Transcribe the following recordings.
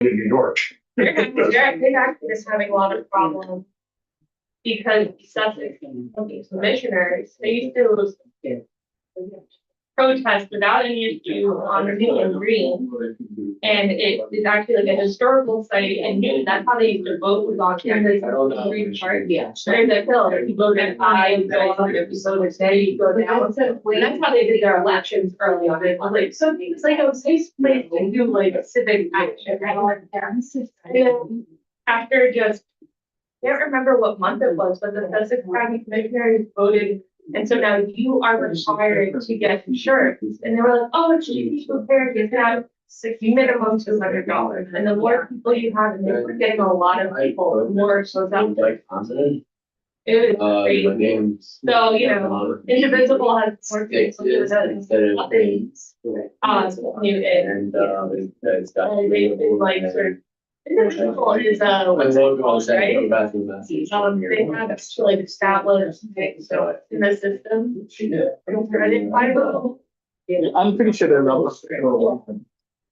in New York. They're actually just having a lot of problems because Sussex commissioners, they used to protest without any issue on Newton Green. And it is actually like a historical site in Newton. That's how they used to vote, was on campus. Green Park. Yeah. There's a hill, if you vote at I, you go up, if you vote at A, you go down. And that's how they did their elections early on. It was like, so things like, it was a safe place to do like civic action. And after just, I can't remember what month it was, but the Sussex County Commissioners voted. And so now you are required to get insurance. And they were like, oh, it's GP prepared, you have minimum $200. And the more people you have, and they were getting a lot of people, the more so that Like consonant. it was My crazy. name's. So, you know, Indivisible has more people to do that Instead of things. Newton. And it's got. And they've been like sort of, Indivisible is My logo right? said, bathroom message. They have to like established things so in the system. I didn't find it. I'm pretty sure they're not.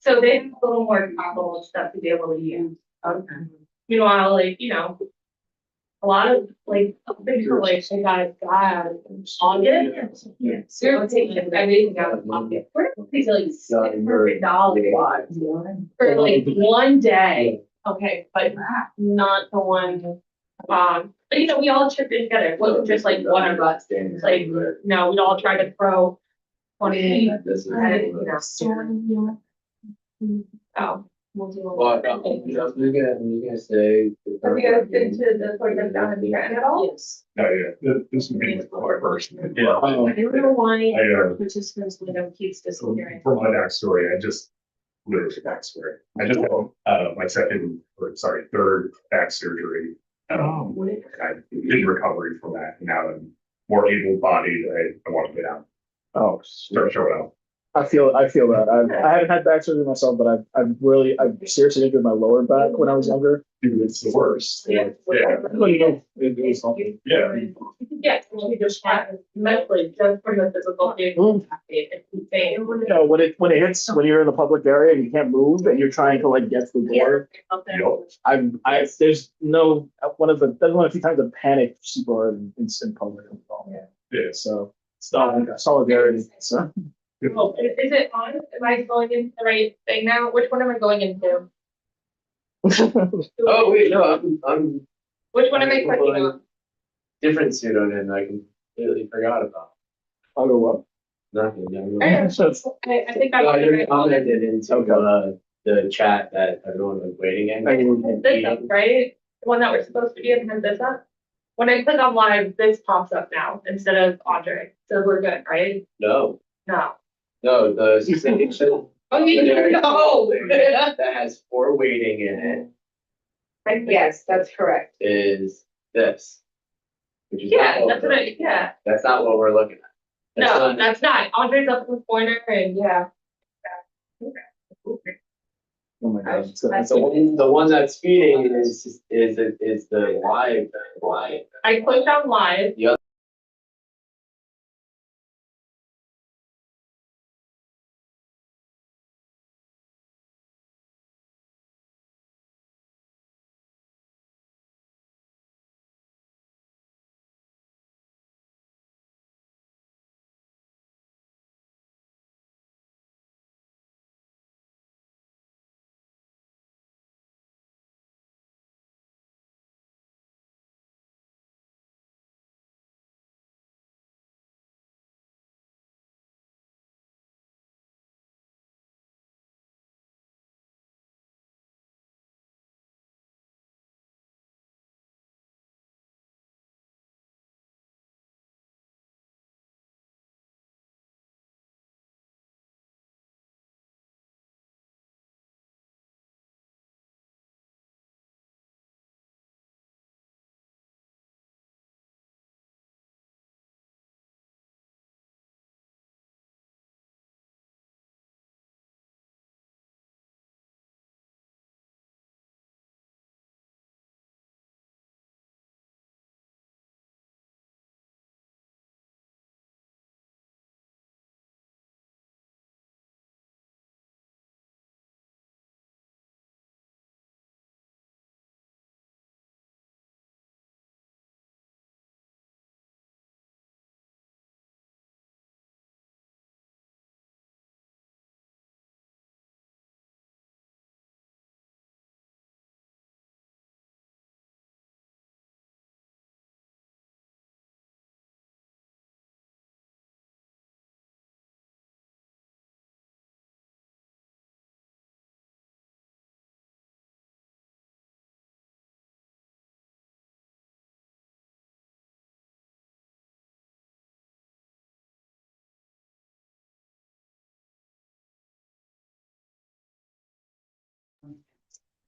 So they have a little more capital and stuff to be able to use. Meanwhile, like, you know, a lot of like, big like, they got August. Zero taking everything out of pocket. We're these like $600 for like one day. Okay, but not the one, but you know, we all chipped in together. It wasn't just like one of us. It's like, no, we'd all try to throw 20. This is. Oh. We'll do Well, we're gonna say. Have you guys been to the Fort down in Trenton at all? Yes. No, yeah, this would be my first. Yeah. I don't know why I, participants with them keeps disappearing. For my backstory, I just, literally backstory, I just had, my third back surgery. I did recovery from that, and now I'm more able-bodied, I want to get out, Oh, start showing up. I feel that. I haven't had back surgery myself, but I've seriously injured my lower back when I was younger. Dude, it's the worst. Yeah. Yeah. Yes, you just have mentally, just from the physical thing. It's insane. You know, when it hits, when you're in the public area and you can't move and you're trying to like get through the door. There's no, that's one of the few times I've panicked super hard in public. Yeah. So it's not solidarity. So. Oh, is it on? Am I going into the right thing now? Which one am I going into? Oh, wait, no, I'm. Which one am I clicking on? Different pseudonym I completely forgot about. I'll go what? Nothing. I think No, I'm. you commented into the chat that everyone was waiting in. This up, right? The one that we're supposed to be in has this up. When I click on live, this pops up now instead of Andre. So we're good, right? No, No. the station. Oh, you know. That has 4 waiting in Yes, that's correct. it is this. Which is Yeah, not that's what what yeah. That's not what we're looking at. That's No, not- that's not. Andre's up in the corner and yeah. Oh my God. The one that's feeding is the live. I clicked on live. The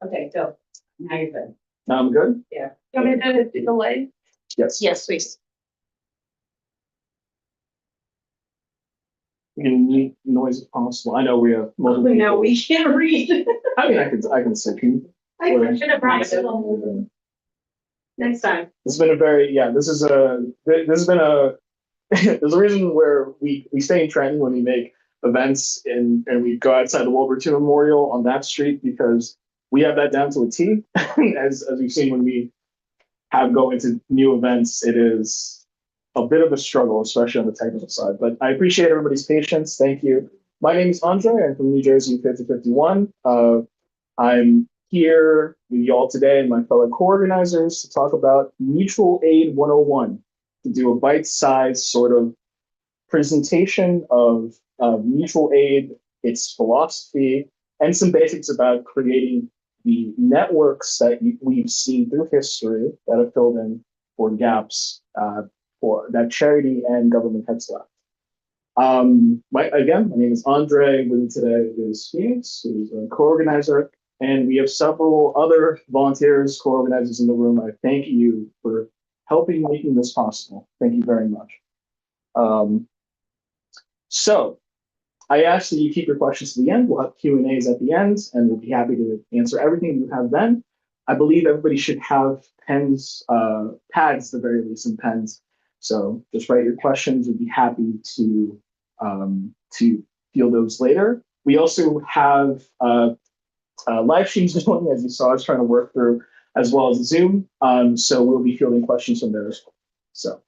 Okay, so now you're good. Now I'm good? You want me to do the light? Yes. Yes, please. We can mute noise if possible. I know we have multiple. No, people. we can't read. I mean, I can say. I should have brought it. Next time. This has been a very, yeah, this has been a, there's a reason where we stay in Trenton when we make events and we go outside the World War II Memorial on that street because we have that down to a T. As we've seen when we have go into new events, it is a bit of a struggle, especially on the technical side. But I appreciate everybody's patience. Thank you. My name is Andre. I'm from New Jersey 5051. I'm here with y'all today and my fellow co-organizers to talk about Mutual Aid 101, to do a bite-sized sort of presentation of mutual aid, its philosophy, and some basics about creating the networks that we've seen through history that have filled in for gaps for that charity and government has left. My name is Andre. With me today is Phoenix, who's a co-organizer, and we have several other volunteers, co-organizers in the room. I thank you for helping making this possible. Thank you very much. So I ask that you keep your questions to the end. We'll have Q&As at the end, and we'll be happy to answer everything you have then. I believe everybody should have pens, pads at the very least, and pens. So just write your questions. We'd be happy to field those later. We also have live streams going, as you saw us trying to work through, as well as Zoom. So we'll be fielding questions from there as well. So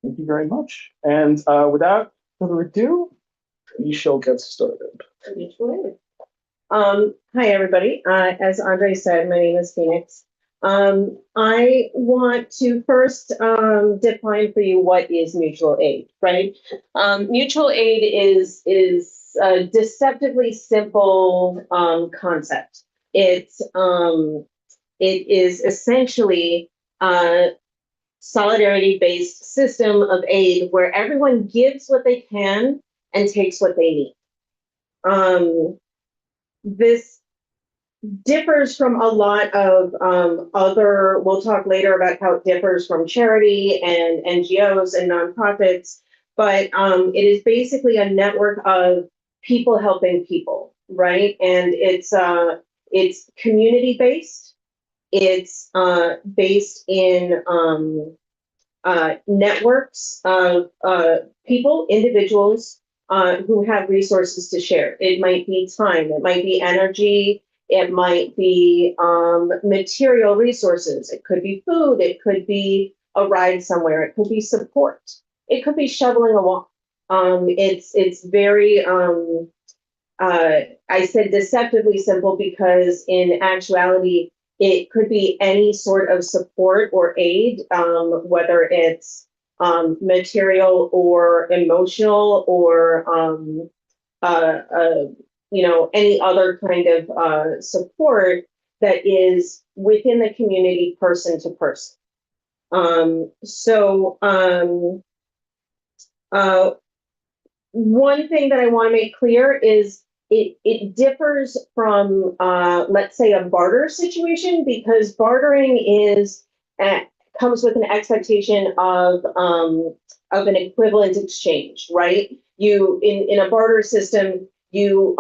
thank you very much. And without further ado, we shall get started. Hi, everybody. As Andre said, my name is Phoenix. I want to first define for you what is mutual aid, right? Mutual aid is a deceptively simple concept. It is essentially a solidarity-based system of aid where everyone gives what they can and takes what they need. This differs from a lot of other, we'll talk later about how it differs from charity and NGOs and nonprofits, but it is basically a network of people helping people, right? And it's community-based. It's based in networks of people, individuals who have resources to share. It might be time, it might be energy, it might be material resources. It could be food, it could be a ride somewhere, it could be support, it could be shoveling a wall. It's very, I said deceptively simple because in actuality, it could be any sort of support or aid, whether it's material or emotional or any other kind of support that is within the community, person to person. One thing that I want to make clear is it differs from, let's say, a barter situation, because bartering comes with an expectation of an equivalent exchange, right? You in a barter system, you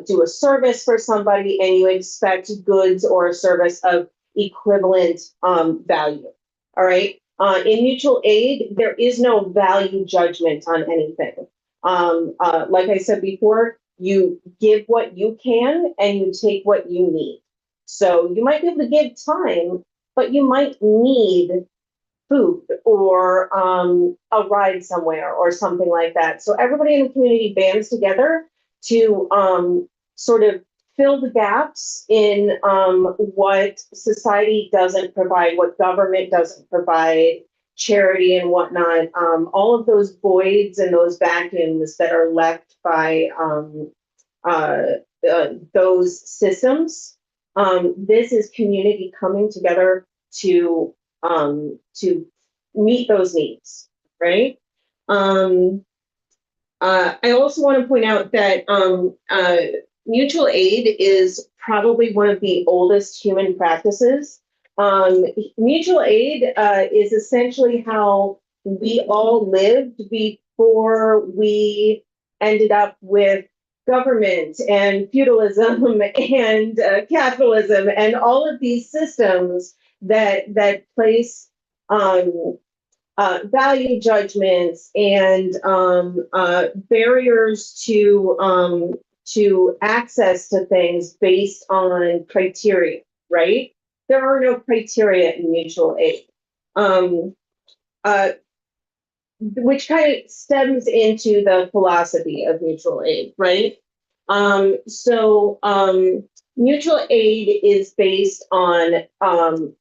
do a service for somebody and you expect goods or a service of equivalent value. All right. In mutual aid, there is no value judgment on anything. Like I said before, you give what you can and you take what you need. So you might be able to give time, but you might need food or a ride somewhere or something like that. So everybody in the community bands together to sort of fill the gaps in what society doesn't provide, what government doesn't provide, charity and whatnot, all of those voids and those vacuums that are left by those systems. This is community coming together to meet those needs, right? I also want to point out that mutual aid is probably one of the oldest human practices. Mutual aid is essentially how we all lived before we ended up with government and feudalism and capitalism and all of these systems that place value judgments and barriers to access to things based on criteria, right? There are no criteria in mutual aid. Which kind of stems into the philosophy of mutual aid, right? Mutual aid is based on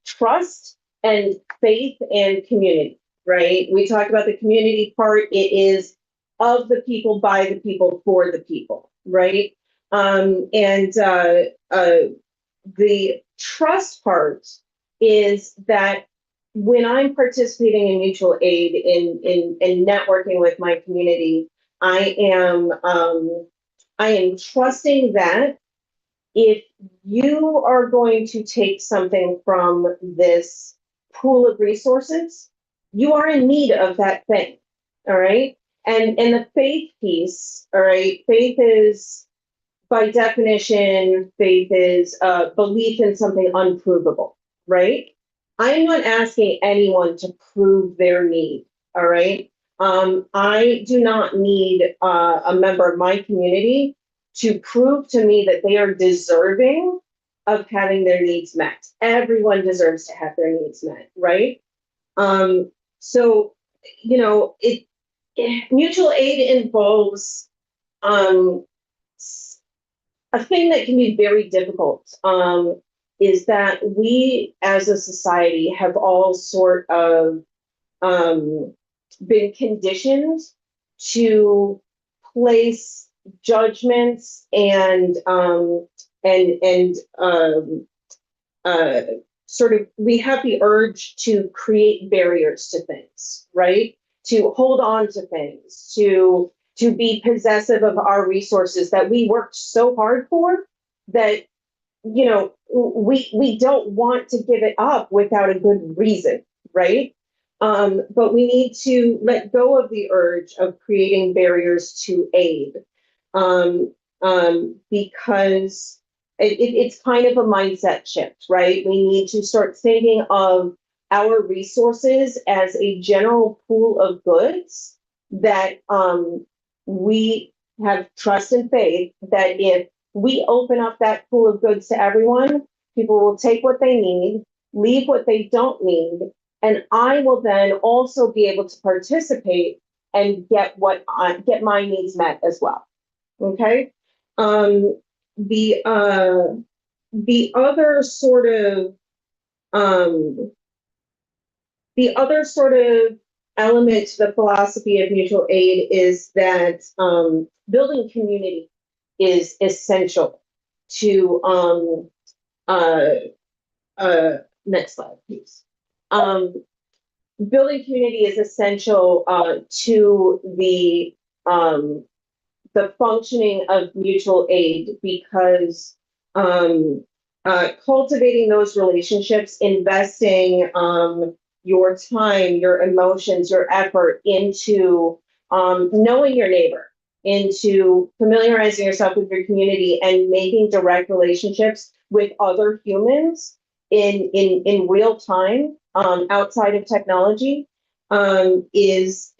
trust and faith and community, right? We talked about the community part. It is of the people, by the people, for the people, right? The trust part is that when I'm participating in mutual aid in networking with my community, I am trusting that if you are going to take something from this pool of resources, you are in need of that thing. All right. And the faith piece, all right, faith is by definition, faith is belief in something unprovable, right? I'm not asking anyone to prove their need, all right? I do not need a member of my community to prove to me that they are deserving of having their needs met. Everyone deserves to have their needs met, right? So, you know, mutual aid involves a thing that can be very difficult is that we as a society have all sort of been conditioned to place judgments and sort of we have the urge to create barriers to things, right? To hold on to things, to be possessive of our resources that we worked so hard for that, you know, we don't want to give it up without a good reason, right? But we need to let go of the urge of creating barriers to aid because it's kind of a mindset shift, right? We need to start thinking of our resources as a general pool of goods that we have trust and faith that if we open up that pool of goods to everyone, people will take what they need, leave what they don't need, and I will then also be able to participate and get my needs met as well. Okay. The other sort of element to the philosophy of mutual aid is that building community is essential to next slide, please. Building community is essential to the functioning of mutual aid because cultivating those relationships, investing your time, your emotions, your effort into knowing your neighbor, into familiarizing yourself with your community and making direct relationships with other humans in real time outside of technology is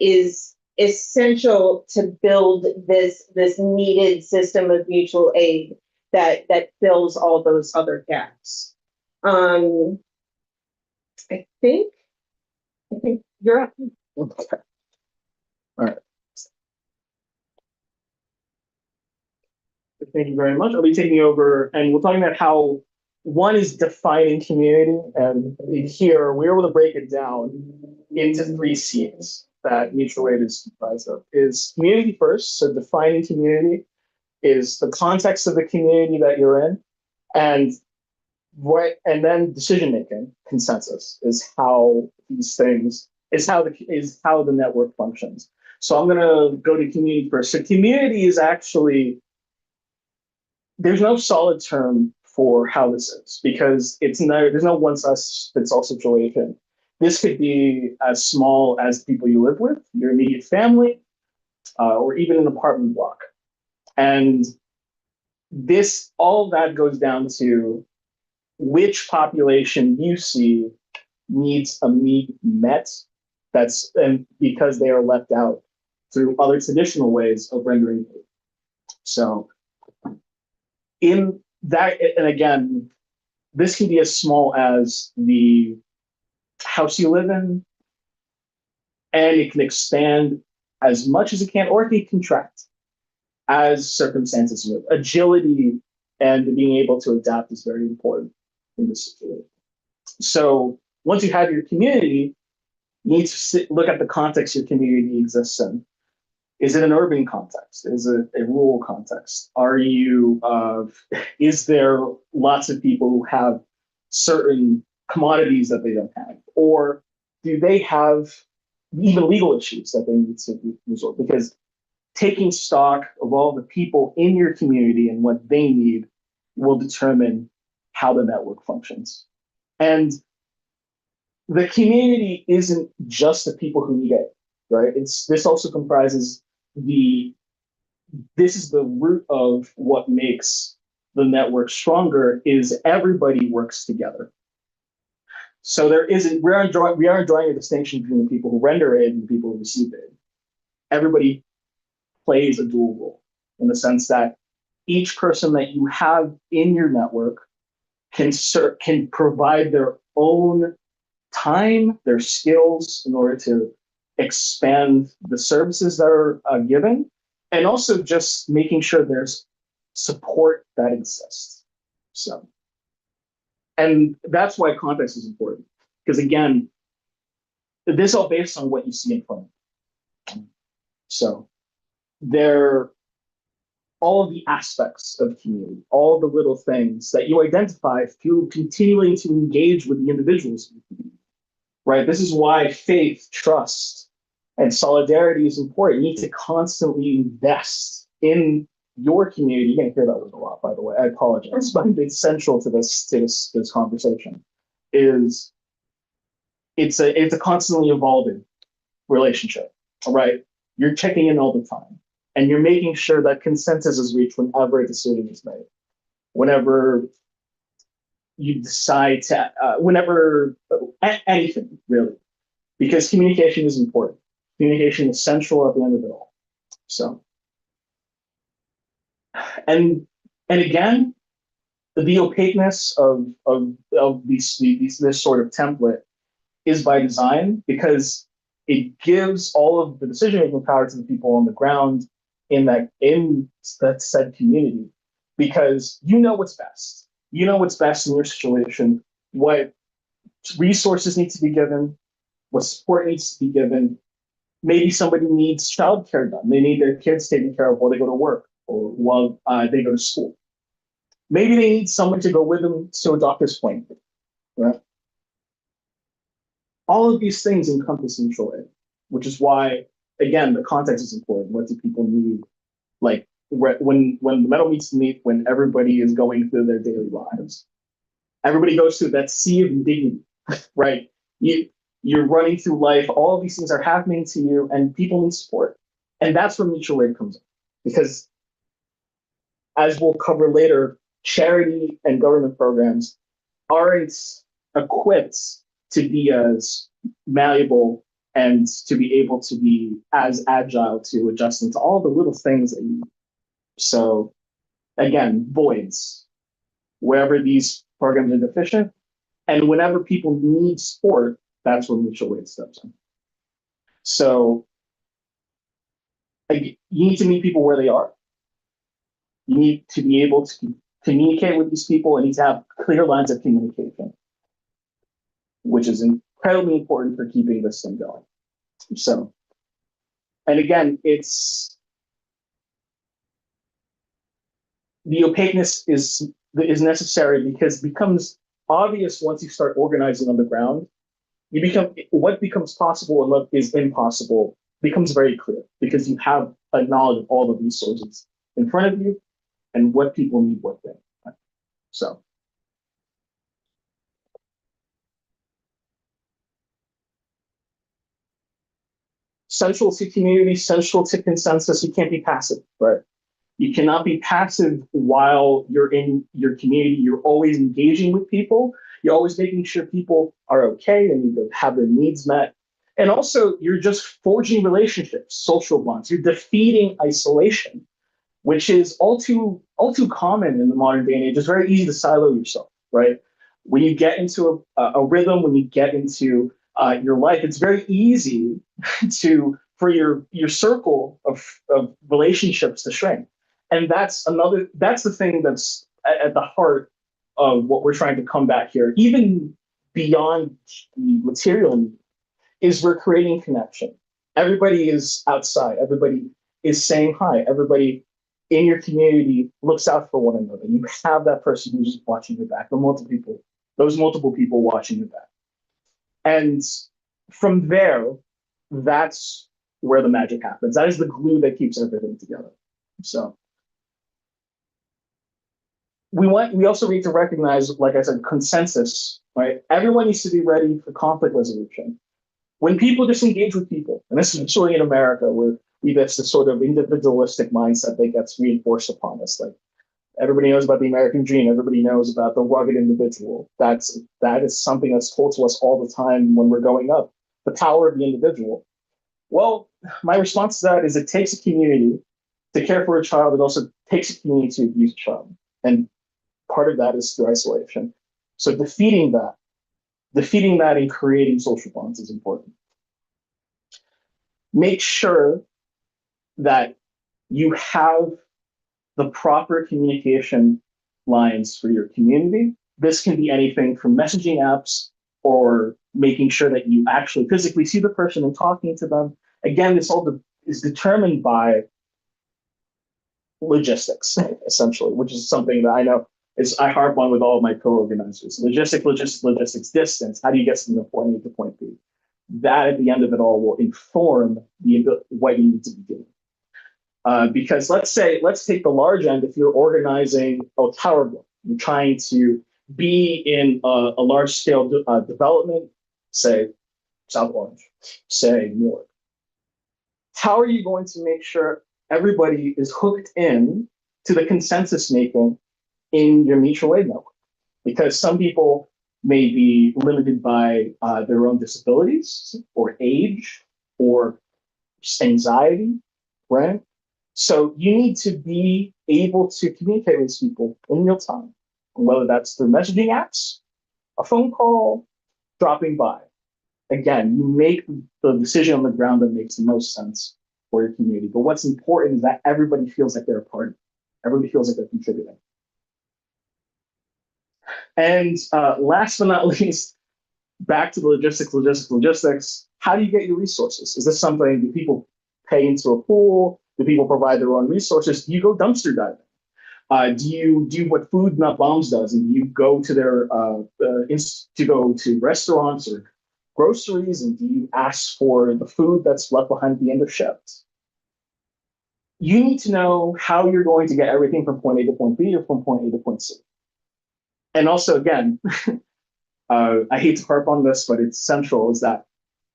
essential to build this needed system of mutual aid that fills all those other gaps. I think you're up. Okay. All right. Thank you very much. I'll be taking over and we're talking about how one is defining community. And here we're able to break it down into 3 C's that mutual aid is comprised of. Is community first, so defining community is the context of the community that you're in, and then decision making consensus is how these things is how the network functions. So I'm gonna go to community first. So community is actually there's no solid term for how this is because there's no one size fits all situation. This could be as small as the people you live with, your immediate family, or even an apartment block. And all of that goes down to which population you see needs a need met. And because they are left out through other traditional ways of rendering aid. So in that, and again, this can be as small as the house you live in, and it can expand as much as it can, or it can contract as circumstances move. Agility and being able to adapt is very important in this situation. So once you have your community, you need to look at the context your community exists in. Is it an urban context? Is it a rural context? Is there lots of people who have certain commodities that they don't have? Or do they have even legal issues that they need to resolve? Because taking stock of all the people in your community and what they need will determine how the network functions. And the community isn't just the people who need it, right? This also comprises this is the root of what makes the network stronger is everybody works together. So we aren't drawing a distinction between the people who render aid and the people who receive aid. Everybody plays a dual role in the sense that each person that you have in your network can provide their own time, their skills in order to expand the services that are given, and also just making sure there's support that exists. So, and that's why context is important, because again, this is all based on what you see in front of you. So all of the aspects of community, all the little things that you identify through continuing to engage with the individuals in the community, right? This is why faith, trust, and solidarity is important. You need to constantly invest in your community. You're going to hear that word a lot, by the way. I apologize, but it's central to this conversation. It's a constantly evolving relationship, all right? You're checking in all the time, and you're making sure that consensus is reached whenever a decision is made. Whenever you decide to, anything really, because communication is important. Communication is central at the end of it all. So, and again, the opaqueness of this sort of template is by design because it gives all of the decision-making power to the people on the ground in that said community, because you know what's best. You know what's best in your situation, what resources need to be given, what support needs to be given. Maybe somebody needs childcare done. They need their kids taken care of while they go to work or while they go to school. Maybe they need someone to go with them to a doctor's appointment, right? All of these things encompass mutual aid, which is why, again, the context is important. What do people need? Like when the metal meets the meat, when everybody is going through their daily lives, everybody goes through that sea of indignity, right? You're running through life, all of these things are happening to you, and people need support. And that's where mutual aid comes in. Because as we'll cover later, charity and government programs aren't equipped to be as malleable and to be able to be as agile to adjusting to all the little things that you need. So again, voids, wherever these programs are deficient, and whenever people need support, that's where mutual aid steps in. So you need to meet people where they are. You need to be able to communicate with these people and need to have clear lines of communication, which is incredibly important for keeping this thing going. So, and again, the opaqueness is necessary because it becomes obvious once you start organizing on the ground. What becomes possible and what is impossible becomes very clear because you have a knowledge of all the resources in front of you and what people need what day. So. Central to community, central to consensus, you can't be passive, right? You cannot be passive while you're in your community. You're always engaging with people. You're always making sure people are okay and you have their needs met. And also, you're just forging relationships, social bonds. You're defeating isolation, which is all too common in the modern day and age. It's very easy to silo yourself, right? When you get into a rhythm, when you get into your life, it's very easy for your circle of relationships to shrink. And that's the thing that's at the heart of what we're trying to combat here, even beyond the material need, is we're creating connection. Everybody is outside. Everybody is saying hi. Everybody in your community looks out for one another. You have that person who's watching your back, those multiple people watching your back. And from there, that's where the magic happens. That is the glue that keeps everything together. So we also need to recognize, like I said, consensus, right? Everyone needs to be ready for conflict resolution. When people disengage with people, and this is sort of in America where we have this sort of individualistic mindset that gets reinforced upon us. Like everybody knows about the American dream, everybody knows about the rugged individual. That is something that's told to us all the time when we're growing up. The power of the individual. Well, my response to that is it takes a community to care for a child. It also takes a community to abuse a child. And part of that is through isolation. So defeating that and creating social bonds is important. Make sure that you have the proper communication lines for your community. This can be anything from messaging apps or making sure that you actually physically see the person and talking to them. Again, this all is determined by logistics, essentially, which is something that I know I harp on with all of my co-organizers. Logistics, distance. How do you get from point A to point B? That at the end of it all will inform what you need to be doing. Because let's take the large end. If you're organizing a tower block, you're trying to be in a large scale development, say South Orange, say New York. How are you going to make sure everybody is hooked in to the consensus making in your mutual aid network? Because some people may be limited by their own disabilities or age or anxiety, right? So you need to be able to communicate with people in real time, whether that's through messaging apps, a phone call, dropping by. Again, you make the decision on the ground that makes the most sense for your community. But what's important is that everybody feels like they're a part of it. Everybody feels like they're contributing. And last but not least, back to the logistics. How do you get your resources? Is this something, do people pay into a pool? Do people provide their own resources? Do you go dumpster diving? Do you do what Food Not Bombs does? And do you go to go to restaurants or groceries? And do you ask for the food that's left behind at the end of shift? You need to know how you're going to get everything from point A to point B or from point A to point C. And also, again, I hate to harp on this, but it's central, is that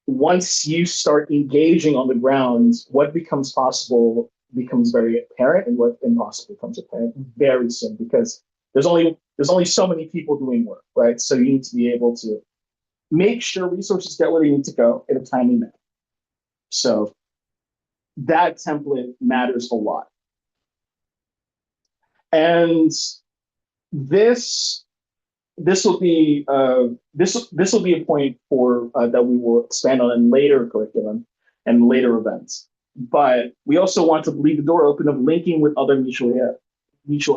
once you start engaging on the ground, what becomes possible becomes very apparent, and what impossible becomes apparent very soon, because there's only so many people doing work, right? So you need to be able to make sure resources get where they need to go in a timely manner. So that template matters a lot. And this will be a point for that we will expand on in later curriculum and later events. But we also want to leave the door open of linking with other mutual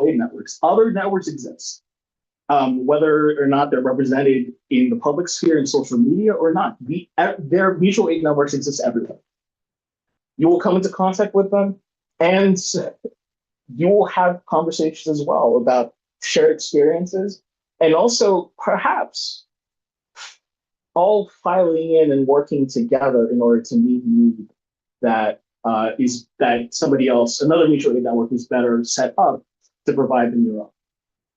aid networks. Other networks exist, whether or not they're represented in the public sphere in social media or not. Their mutual aid networks exist everywhere. You will come into contact with them, and you will have conversations as well about shared experiences. And also, perhaps, all filing in and working together in order to meet a need that somebody else, another mutual aid network, is better set up to provide them your own.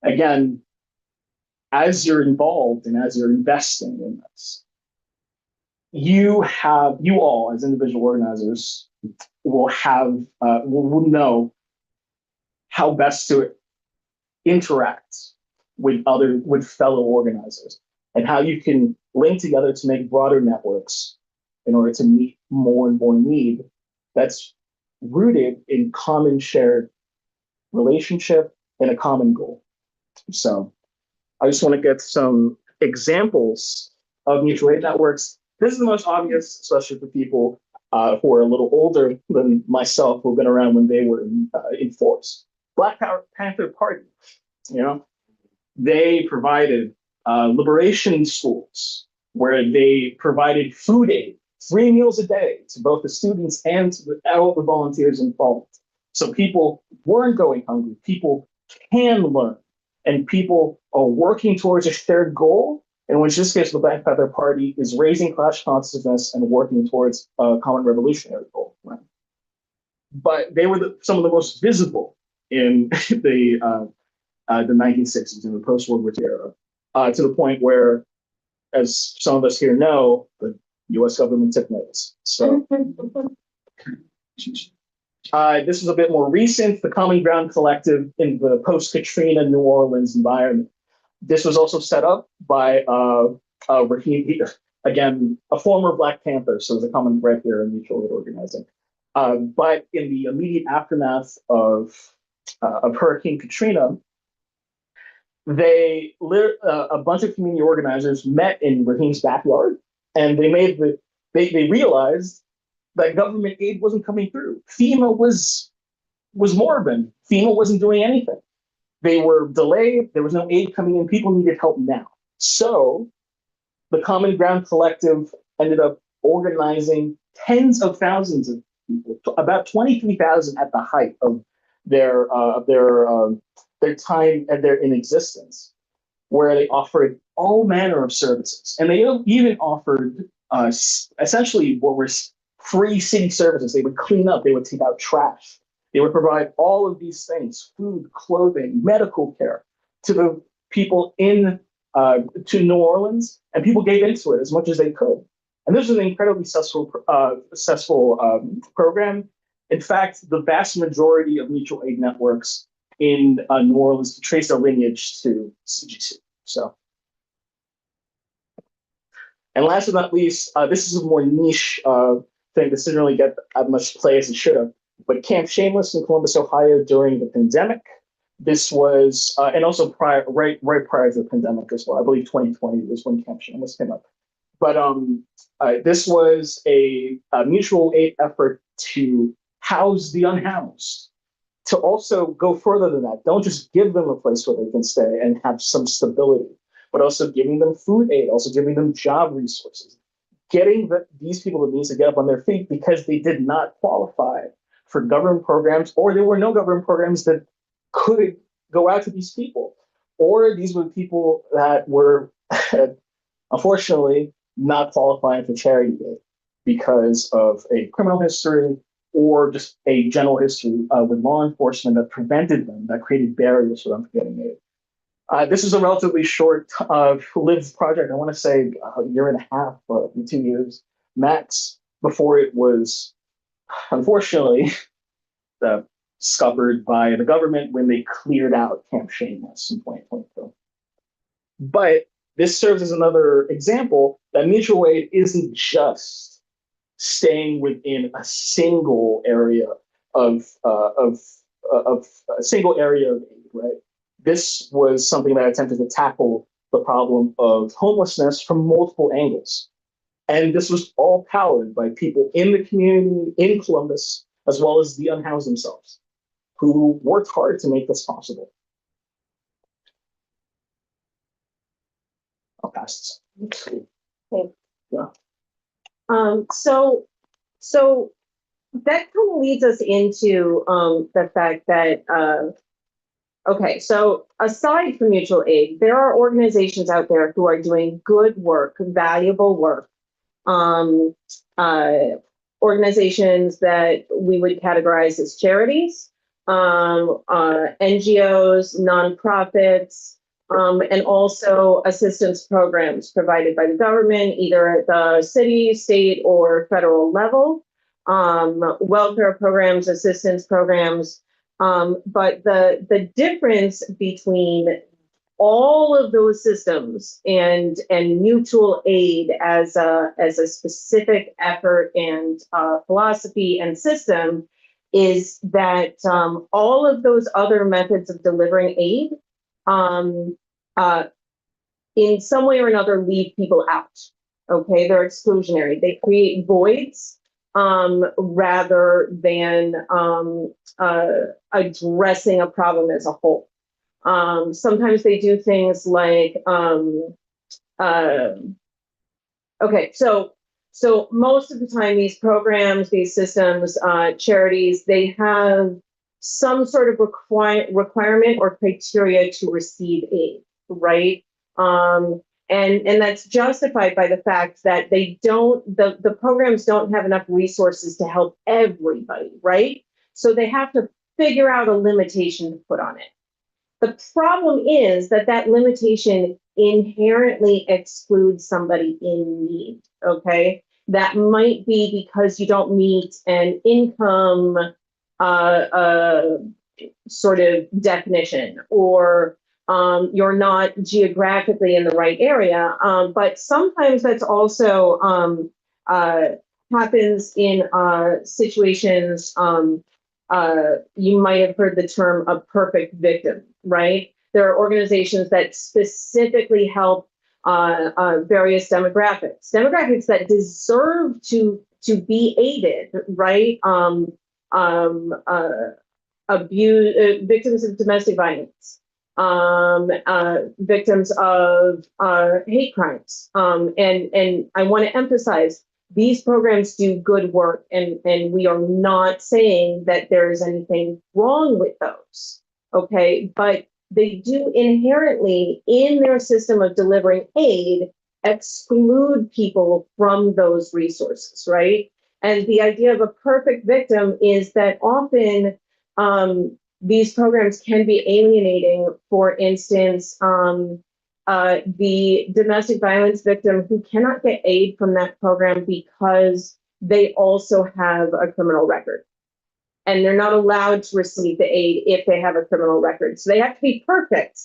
Again, as you're involved and as you're investing in this, you all as individual organizers will know how best to interact with fellow organizers and how you can link together to make broader networks in order to meet more and more need that's rooted in common shared relationship and a common goal. So I just want to get some examples of mutual aid networks. This is the most obvious, especially for people who are a little older than myself, who've been around when they were in force. Black Panther Party, they provided liberation schools where they provided food aid, 3 meals a day to both the students and to all the volunteers involved. So people weren't going hungry. People can learn, and people are working towards a shared goal. In which this case, the Black Panther Party is raising class consciousness and working towards a common revolutionary goal. Right? But they were some of the most visible in the 1960s, in the post-World War II era, to the point where, as some of us here know, the U.S. government took notice. So this is a bit more recent, the Common Ground Collective in the post-Katrina New Orleans environment. This was also set up by Raheem, again, a former Black Panther, so there's a common thread here in mutual aid organizing. But in the immediate aftermath of Hurricane Katrina, a bunch of community organizers met in Raheem's backyard, and they realized that government aid wasn't coming through. FEMA was moribund. FEMA wasn't doing anything. They were delayed. There was no aid coming in. People needed help now. So the Common Ground Collective ended up organizing tens of thousands of people, about 23,000 at the height of their time and their in existence, where they offered all manner of services. And they even offered essentially what were free city services. They would clean up, they would take out trash. They would provide all of these things, food, clothing, medical care, to the people to New Orleans, and people gave into it as much as they could. And this was an incredibly successful program. In fact, the vast majority of mutual aid networks in New Orleans trace their lineage to CGC. So, and last but not least, this is a more niche thing. This didn't really get as much play as it should have. But Camp Shameless in Columbus, Ohio, during the pandemic. This was, and also right prior to the pandemic as well. I believe 2020 was when Camp Shameless came up. But this was a mutual aid effort to house the unhoused. To also go further than that, don't just give them a place where they can stay and have some stability, but also giving them food aid, also giving them job resources, getting these people the means to get up on their feet because they did not qualify for government programs, or there were no government programs that could go out to these people, or these were people that were unfortunately not qualifying for charity aid because of a criminal history or just a general history with law enforcement that prevented them, that created barriers for them from getting aid. This is a relatively short-lived project. I want to say a year and a half, 2 years max, before it was unfortunately scuppered by the government when they cleared out Camp Shameless in 2022. But this serves as another example that mutual aid isn't just staying within a single area of a single area of aid, right? This was something that attempted to tackle the problem of homelessness from multiple angles. And this was all powered by people in the community in Columbus, as well as the unhoused themselves, who worked hard to make this possible. I'll pass this. Okay. Yeah. So that kind of leads us into the fact that okay, so aside from mutual aid, there are organizations out there who are doing good work, valuable work. Organizations that we would categorize as charities, NGOs, nonprofits, and also assistance programs provided by the government, either at the city, state, or federal level. Welfare programs, assistance programs. But the difference between all of those systems and mutual aid as a specific effort and philosophy and system is that all of those other methods of delivering aid um, in some way or another leave people out. Okay, they're exclusionary. They create voids rather than addressing a problem as a whole. Sometimes they do things like okay, so most of the time these programs, these systems, charities, they have some sort of requirement or criteria to receive aid, right? And that's justified by the fact that they don't, the programs don't have enough resources to help everybody, right? So they have to figure out a limitation to put on it. The problem is that that limitation inherently excludes somebody in need, okay? That might be because you don't meet an income sort of definition, or you're not geographically in the right area. But sometimes that's also happens in situations. You might have heard the term a perfect victim, right? There are organizations that specifically help various demographics that deserve to be aided, right? Victims of domestic violence, victims of hate crimes, and I want to emphasize, these programs do good work, and we are not saying that there is anything wrong with those, okay? But they do inherently, in their system of delivering aid, exclude people from those resources, right? And the idea of a perfect victim is that often these programs can be alienating. For instance, the domestic violence victim who cannot get aid from that program because they also have a criminal record. And they're not allowed to receive the aid if they have a criminal record. So they have to be perfect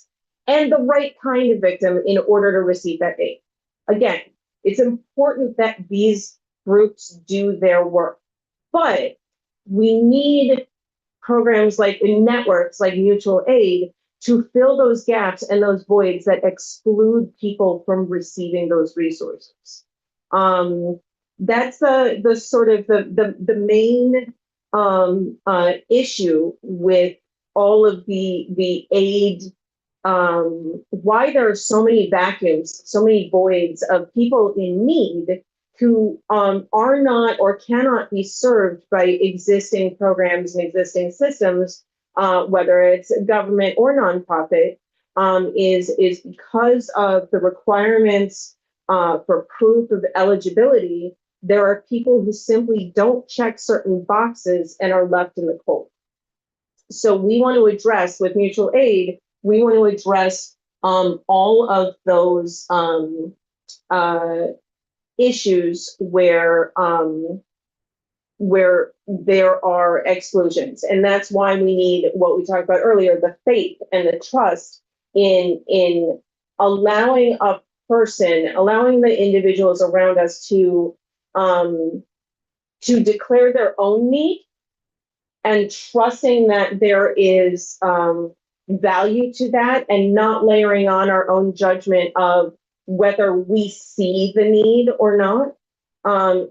and the right kind of victim in order to receive that aid. Again, it's important that these groups do their work, but we need programs like in networks like mutual aid to fill those gaps and those voids that exclude people from receiving those resources. That's the sort of the main issue with all of the aid. Why there are so many vacuums, so many voids of people in need who are not or cannot be served by existing programs and existing systems, whether it's government or nonprofit, is because of the requirements for proof of eligibility. There are people who simply don't check certain boxes and are left in the cold. So we want to address, with mutual aid, we want to address all of those issues where there are exclusions. And that's why we need what we talked about earlier, the faith and the trust in allowing a person, allowing the individuals around us to declare their own need, and trusting that there is value to that, and not layering on our own judgment of whether we see the need or not,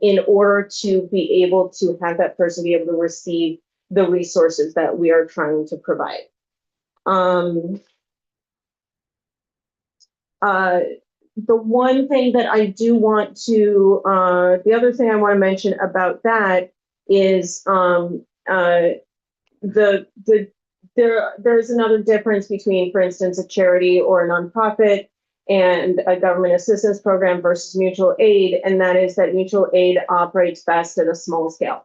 in order to be able to have that person be able to receive the resources that we are trying to provide. The one thing that I do want to, the other thing I want to mention about that is there's another difference between, for instance, a charity or a nonprofit and a government assistance program versus mutual aid, and that is that mutual aid operates best at a small scale.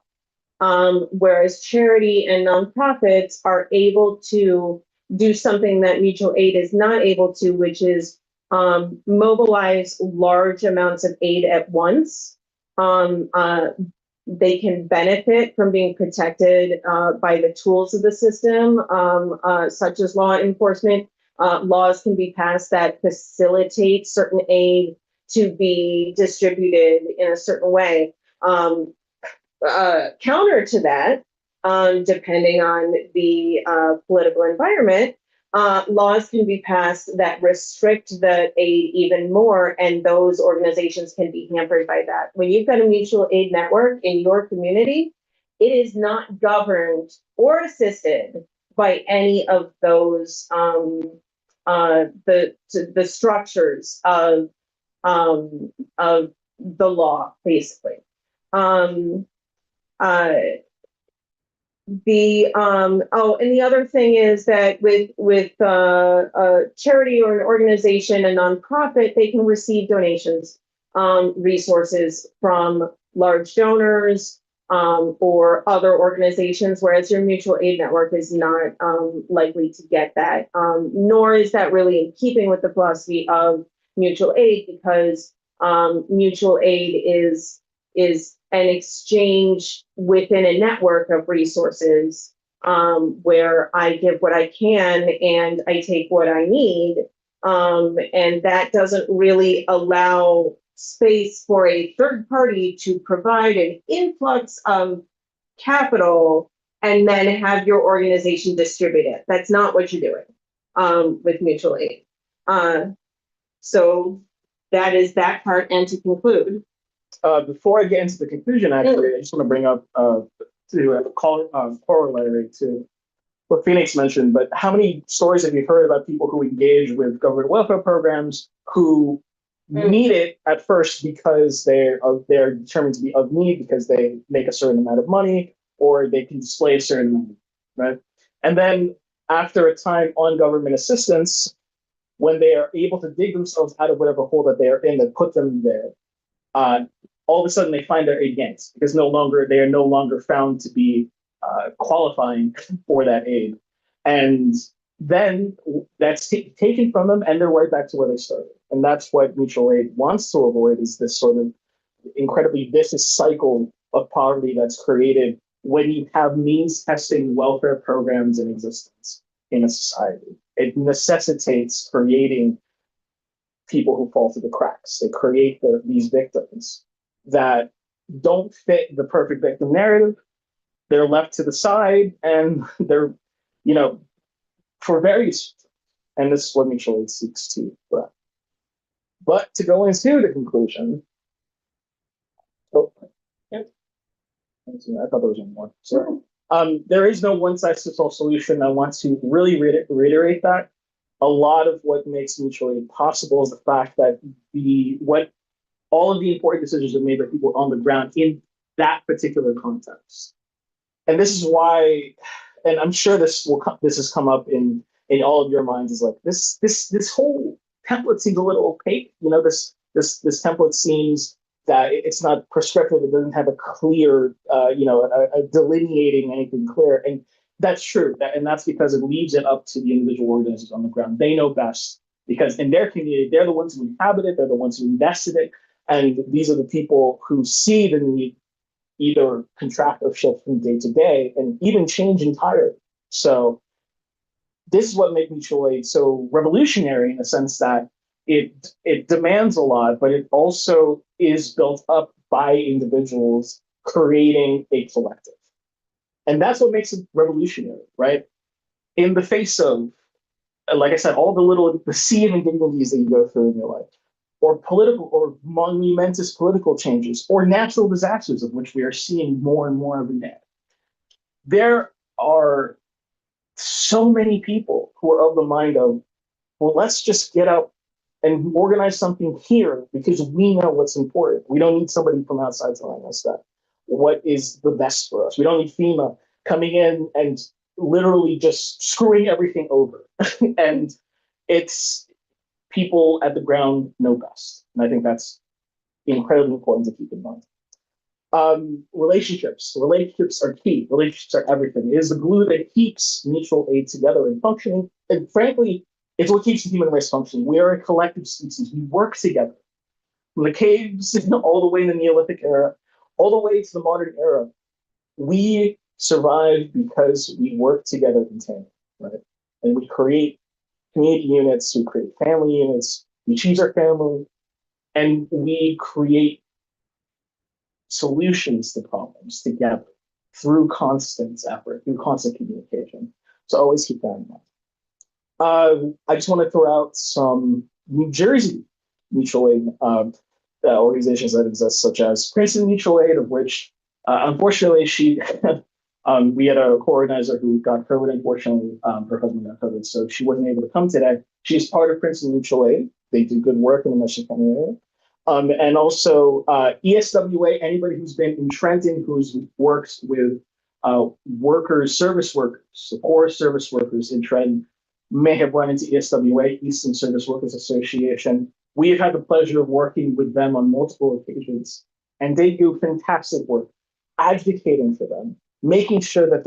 Whereas charity and nonprofits are able to do something that mutual aid is not able to, which is mobilize large amounts of aid at once. They can benefit from being protected by the tools of the system, such as law enforcement. Laws can be passed that facilitate certain aid to be distributed in a certain way. Counter to that, depending on the political environment, laws can be passed that restrict the aid even more, and those organizations can be hampered by that. When you've got a mutual aid network in your community, it is not governed or assisted by any of those the structures of the law, basically. And the other thing is that with a charity or an organization, a nonprofit, they can receive donations, resources from large donors, or other organizations, whereas your mutual aid network is not likely to get that. Nor is that really in keeping with the philosophy of mutual aid, because mutual aid is an exchange within a network of resources, where I give what I can and I take what I need. And that doesn't really allow space for a third party to provide an influx of capital and then have your organization distribute it. That's not what you're doing with mutual aid. So that is that part. And to conclude, Before I get into the conclusion, actually, I just want to bring up to a corollary to what Phoenix mentioned. But how many stories have you heard about people who engage with government welfare programs who need it at first because they're determined to be of need because they make a certain amount of money or they can display a certain amount, right? And then after a time on government assistance, when they are able to dig themselves out of whatever hole that they are in that put them there, all of a sudden they find their aid yanks because they are no longer found to be qualifying for that aid. And then that's taken from them and they're right back to where they started. And that's what mutual aid wants to avoid, is this sort of incredibly vicious cycle of poverty that's created when you have means testing welfare programs in existence in a society. It necessitates creating people who fall through the cracks. They create these victims that don't fit the perfect victim narrative. They're left to the side and they're, for various, and this is what mutual aid seeks to correct. But to go into the conclusion, I thought there was one more. So, there is no one size fits all solution. I want to really reiterate that. A lot of what makes mutual aid possible is the fact that all of the important decisions are made by people on the ground in that particular context. And this is why, and I'm sure this has come up in all of your minds, is like this whole template seems a little opaque. This template seems that it's not prescriptive. It doesn't have a clear, a delineating anything clear. And that's true. And that's because it leaves it up to the individual organizers on the ground. They know best because in their community, they're the ones who inhabit it. They're the ones who invested it. And these are the people who see the need either contract or shift from day to day and even change entirely. So this is what makes mutual aid so revolutionary in the sense that it demands a lot, but it also is built up by individuals creating a collective. And that's what makes it revolutionary, right? In the face of, like I said, all the sea of indignities that you go through in your life, or political or monumentous political changes, or natural disasters, of which we are seeing more and more every day. There are so many people who are of the mind of, well, let's just get up and organize something here because we know what's important. We don't need somebody from outside telling us that what is the best for us. We don't need FEMA coming in and literally just screwing everything over. And it's people at the ground know best. And I think that's incredibly important to keep in mind. Relationships. Relationships are key. Relationships are everything. It is the glue that keeps mutual aid together and functioning. And frankly, it's what keeps the human race functioning. We are a collective species. We work together. From the caves all the way in the Neolithic era, all the way to the modern era, we survive because we work together in tandem, right? And we create community units, we create family units, we choose our family, and we create solutions to problems together through constant effort, through constant communication. So always keep that in mind. I just want to throw out some New Jersey mutual aid organizations that exist, such as Princeton Mutual Aid, of which unfortunately we had a co-organizer who got COVID. Unfortunately, her husband got COVID, so she wasn't able to come today. She is part of Princeton Mutual Aid. They do good work in the Mission County area. And also ESWA, anybody who's been in Trenton, who's worked with workers, service workers, the poor service workers in Trenton, may have run into ESWA, Eastern Service Workers Association. We have had the pleasure of working with them on multiple occasions, and they do fantastic work advocating for them, making sure that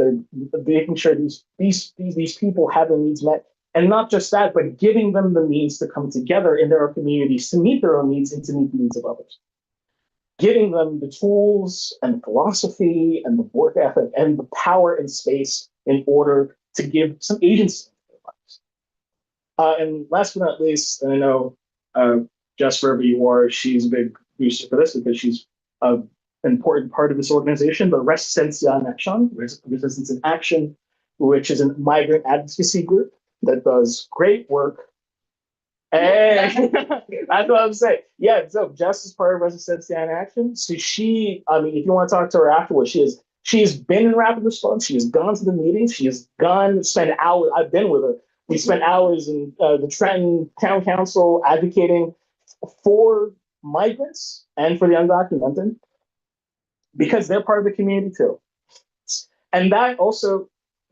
these people have their needs met. And not just that, but giving them the means to come together in their communities to meet their own needs and to meet the needs of others. Giving them the tools and philosophy and the work ethic and the power and space in order to give some agency to their lives. And last but not least, and I know Jess, wherever you are, she's a big booster for this because she's an important part of this organization, but Resistencia en Acción, Resistance in Action, which is a migrant advocacy group that does great work. Hey, that's what I'm saying. Yeah, so Jess is part of Resistencia en Action. So she, I mean, if you want to talk to her afterwards, she's been in rapid response. She has gone to the meetings. She has spent hours. I've been with her. We spent hours in the Trenton Town Council advocating for migrants and for the undocumented because they're part of the community too. And that also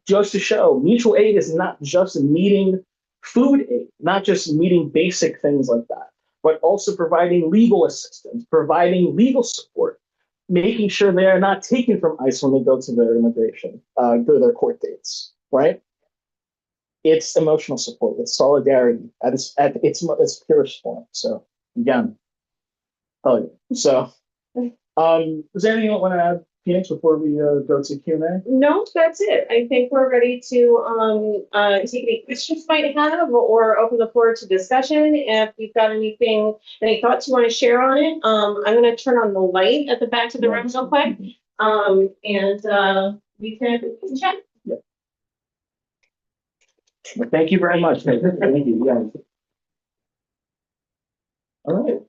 just to show mutual aid is not just meeting food aid, not just meeting basic things like that, but also providing legal assistance, providing legal support, making sure they are not taken from ICE when they go to their immigration, go to their court dates, right? It's emotional support, it's solidarity at its purest form. So again, so is there anything you want to add, Phoenix, before we go to Q&A? No, that's it. I think we're ready to take any questions you might have or open the floor to discussion. If you've got anything, any thoughts you want to share on it, I'm going to turn on the light at the back of the room real quick, and we can chat. Yeah. Well, thank you very much. Thank you. Yeah. All right.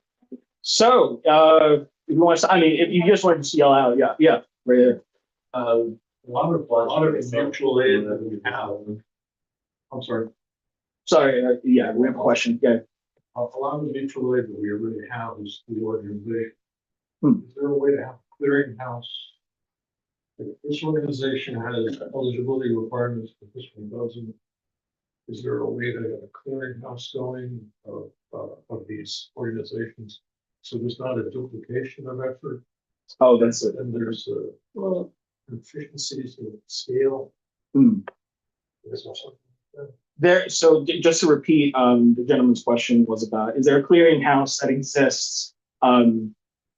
So, if you want to, I mean, if you just want to yell out, yeah, right there. A lot of mutual aid that we have. I'm sorry. Sorry, yeah, we have a question. Yeah. A lot of the mutual aid that we already have is the organization. Is there a way to have a clearinghouse? If this organization has eligibility requirements, but this one doesn't. Is there a way to get a clearinghouse going of these organizations? So there's not a duplication of effort. Oh, that's it. And there's efficiencies of scale. There's also There. So just to repeat, the gentleman's question was about: is there a clearinghouse that exists?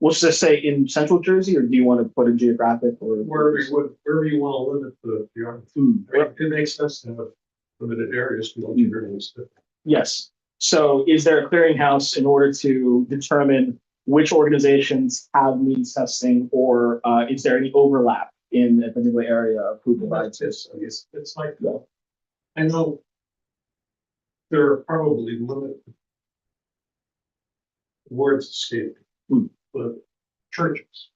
Let's just say in Central Jersey, or do you want to put a geographic or wherever you want to limit the geography? It makes sense to have limited areas. Yes. So is there a clearinghouse in order to determine which organizations have means testing, or is there any overlap in a particular area of who provides this? It's like, I know there are probably limited words escaping, but churches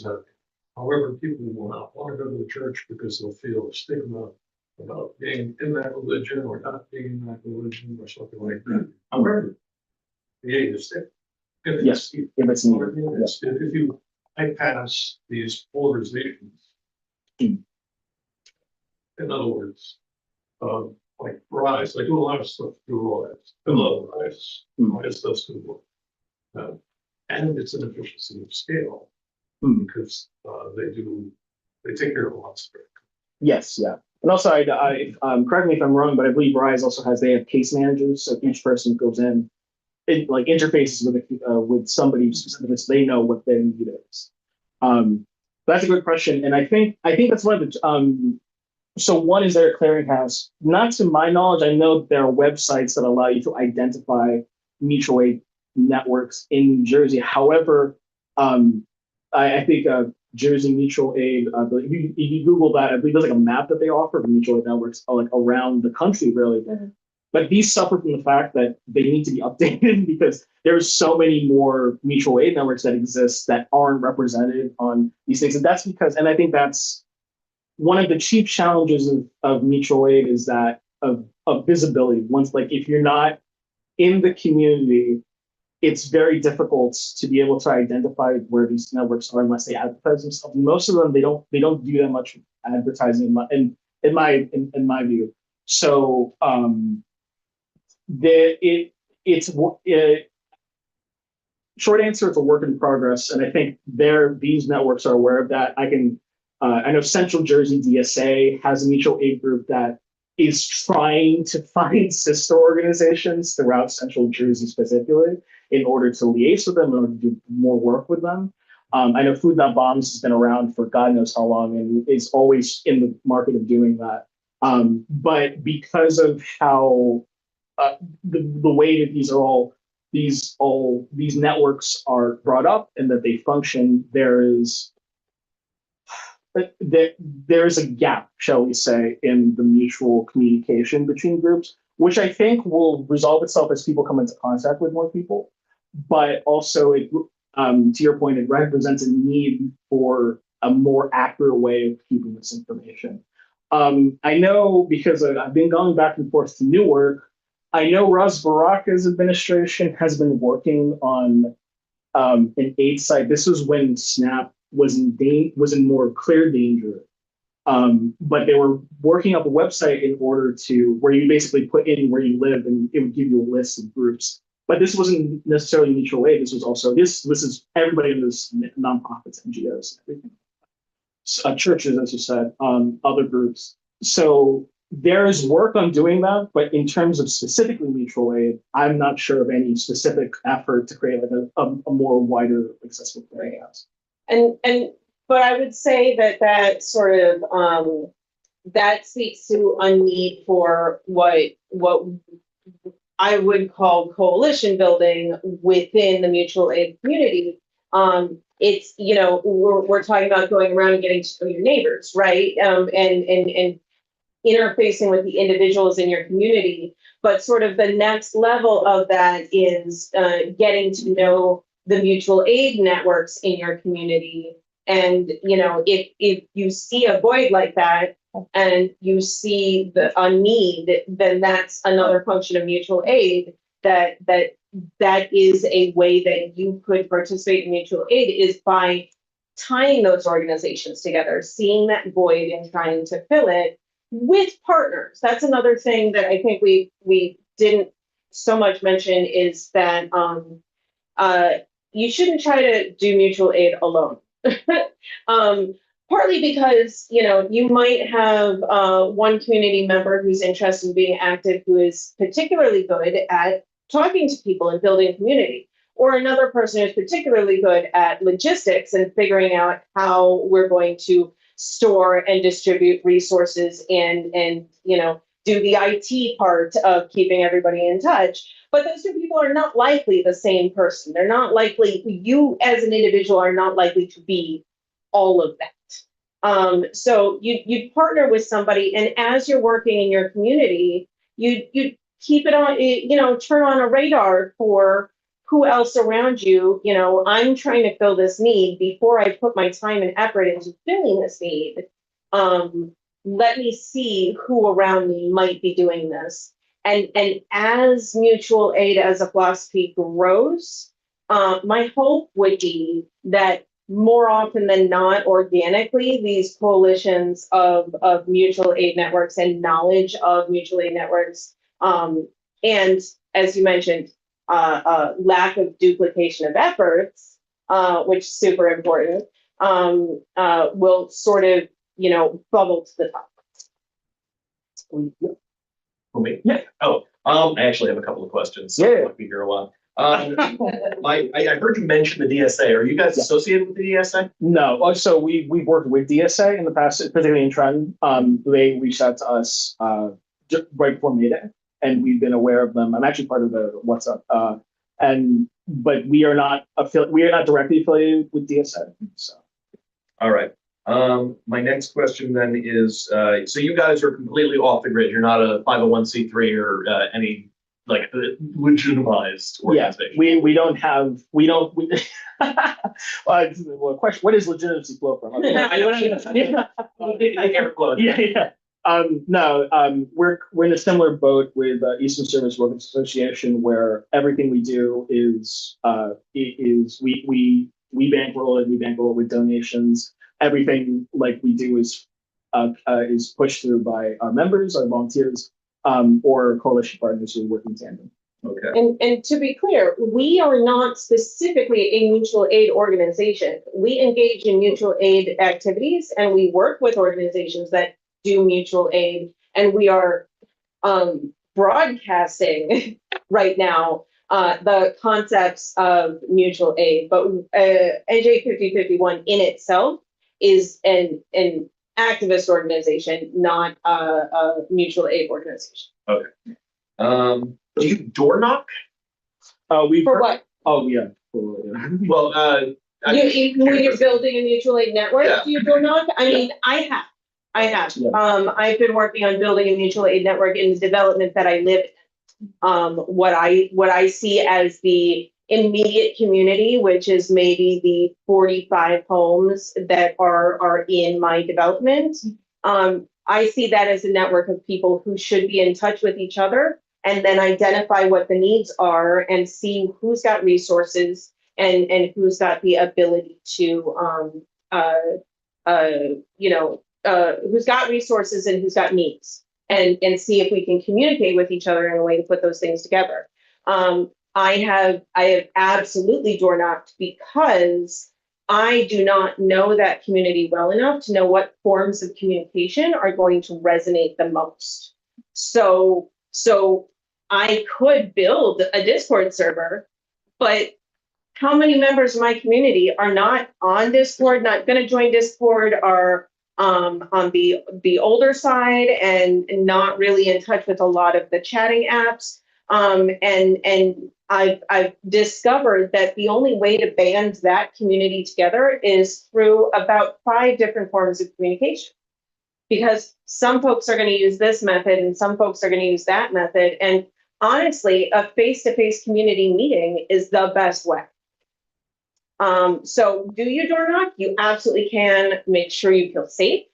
have, however, people will not want to go to the church because they'll feel a stigma about being in that religion or not being in that religion or something like that. However, the aid is there. Yes, if it's needed. Yes. If you bypass these polarizations, in other words, like Rise, I do a lot of stuff through Rise. I love Rise. Rise does good work. And it's an efficiency of scale. Because, they take care of lots of it. Yes, yeah. And also, correct me if I'm wrong, but I believe Rise also they have case managers, so each person goes in, it like interfaces with somebody specific, so they know what their need is. That's a good question, and I think that's one of the so one is their clearinghouse. Not to my knowledge, I know there are websites that allow you to identify mutual aid networks in New Jersey. However, I think Jersey Mutual Aid, if you Google that, I believe there's like a map that they offer of mutual aid networks like around the country, really. Mhm. But these suffer from the fact that they need to be updated because there's so many more mutual aid networks that exist that aren't represented on these things. And that's because, and I think that's one of the chief challenges of mutual aid is that of visibility. Once, like, if you're not in the community, it's very difficult to be able to identify where these networks are unless they advertise themselves. Most of them, they don't do that much advertising in my view. So it's short answer, it's a work in progress, and I think these networks are aware of that. I know Central Jersey DSA has a mutual aid group that is trying to find sister organizations throughout Central Jersey specifically in order to liaise with them, in order to do more work with them. I know Food Not Bombs has been around for God knows how long and is always in the market of doing that. But because of how the way that these networks are brought up and that they function, there's a gap, shall we say, in the mutual communication between groups, which I think will resolve itself as people come into contact with more people. But also, to your point, it represents a need for a more accurate way of keeping this information. I know because I've been going back and forth to Newark. I know Ras Baraka's administration has been working on an aid site. This was when SNAP was in more clear danger. But they were working up a website in order to where you basically put in where you live and it would give you a list of groups. But this wasn't necessarily mutual aid. This was also this is everybody in this nonprofits, NGOs, everything. Churches, as you said, other groups. So there is work on doing that, but in terms of specifically mutual aid, I'm not sure of any specific effort to create like a more wider accessible clearinghouse. But I would say that sort of that speaks to a need for what I would call coalition building within the mutual aid community. It's, we're talking about going around and getting to know your neighbors, right? And interfacing with the individuals in your community. But sort of the next level of that is getting to know the mutual aid networks in your community. And, if you see a void like that and you see a need, then that's another function of mutual aid that is a way that you could participate in mutual aid is by tying those organizations together, seeing that void and trying to fill it with partners. That's another thing that I think we didn't so much mention is that you shouldn't try to do mutual aid alone. Partly because, you might have one community member who's interested in being active, who is particularly good at talking to people and building community, or another person who's particularly good at logistics and figuring out how we're going to store and distribute resources and do the IT part of keeping everybody in touch. But those two people are not likely the same person. They're not likely, you as an individual are not likely to be all of that. So you partner with somebody, and as you're working in your community, you keep it on, turn on a radar for who else around you. I'm trying to fill this need before I put my time and effort into filling this need. Let me see who around me might be doing this. And as mutual aid as a philosophy grows, my hope would be that more often than not, organically, these coalitions of mutual aid networks and knowledge of mutual aid networks, and as you mentioned, lack of duplication of efforts, which is super important, will sort of, bubble to the top. For me? Yeah. Oh, I actually have a couple of questions. So Yeah. I'll be here a while. I heard you mention the DSA. Are you guys associated with the DSA? No, so we've worked with DSA in the past, particularly in Trenton. They reached out to us right before Mayday, and we've been aware of them. I'm actually part of the What's Up, but we are not directly affiliated with DSA. So All right. My next question then is, so you guys are completely off the grid. You're not a 501c3 or any like legitimized organization. Question, where does legitimacy flow from? We're in a similar boat with Eastern Service Workers Association, where everything we do is we bankroll it. We bankroll it with donations. Everything like we do is pushed through by our members, our volunteers, or coalition partners who work in tandem. Okay. And to be clear, we are not specifically a mutual aid organization. We engage in mutual aid activities, and we work with organizations that do mutual aid, and we are broadcasting right now the concepts of mutual aid. But NJ 5051 in itself is an activist organization, not a mutual aid organization. Okay. Do you door knock? For what? Oh yeah. Well, When you're building a mutual aid network, Yeah. do you door knock? I mean, I have. Yeah. I've been working on building a mutual aid network in the development that I live in. What I see as the immediate community, which is maybe the 45 homes that are in my development. I see that as a network of people who should be in touch with each other, and then identify what the needs are and see who's got resources and who's got the ability to who's got resources and who's got needs, and see if we can communicate with each other in a way to put those things together. I have absolutely door knocked because I do not know that community well enough to know what forms of communication are going to resonate the most. So I could build a Discord server, but how many members of my community are not on Discord, not going to join Discord, are on the older side and not really in touch with a lot of the chatting apps. And I've discovered that the only way to band that community together is through about 5 different forms of communication. Because some folks are going to use this method and some folks are going to use that method. And honestly, a face-to-face community meeting is the best way. So do you door knock? You absolutely can. Make sure you feel safe.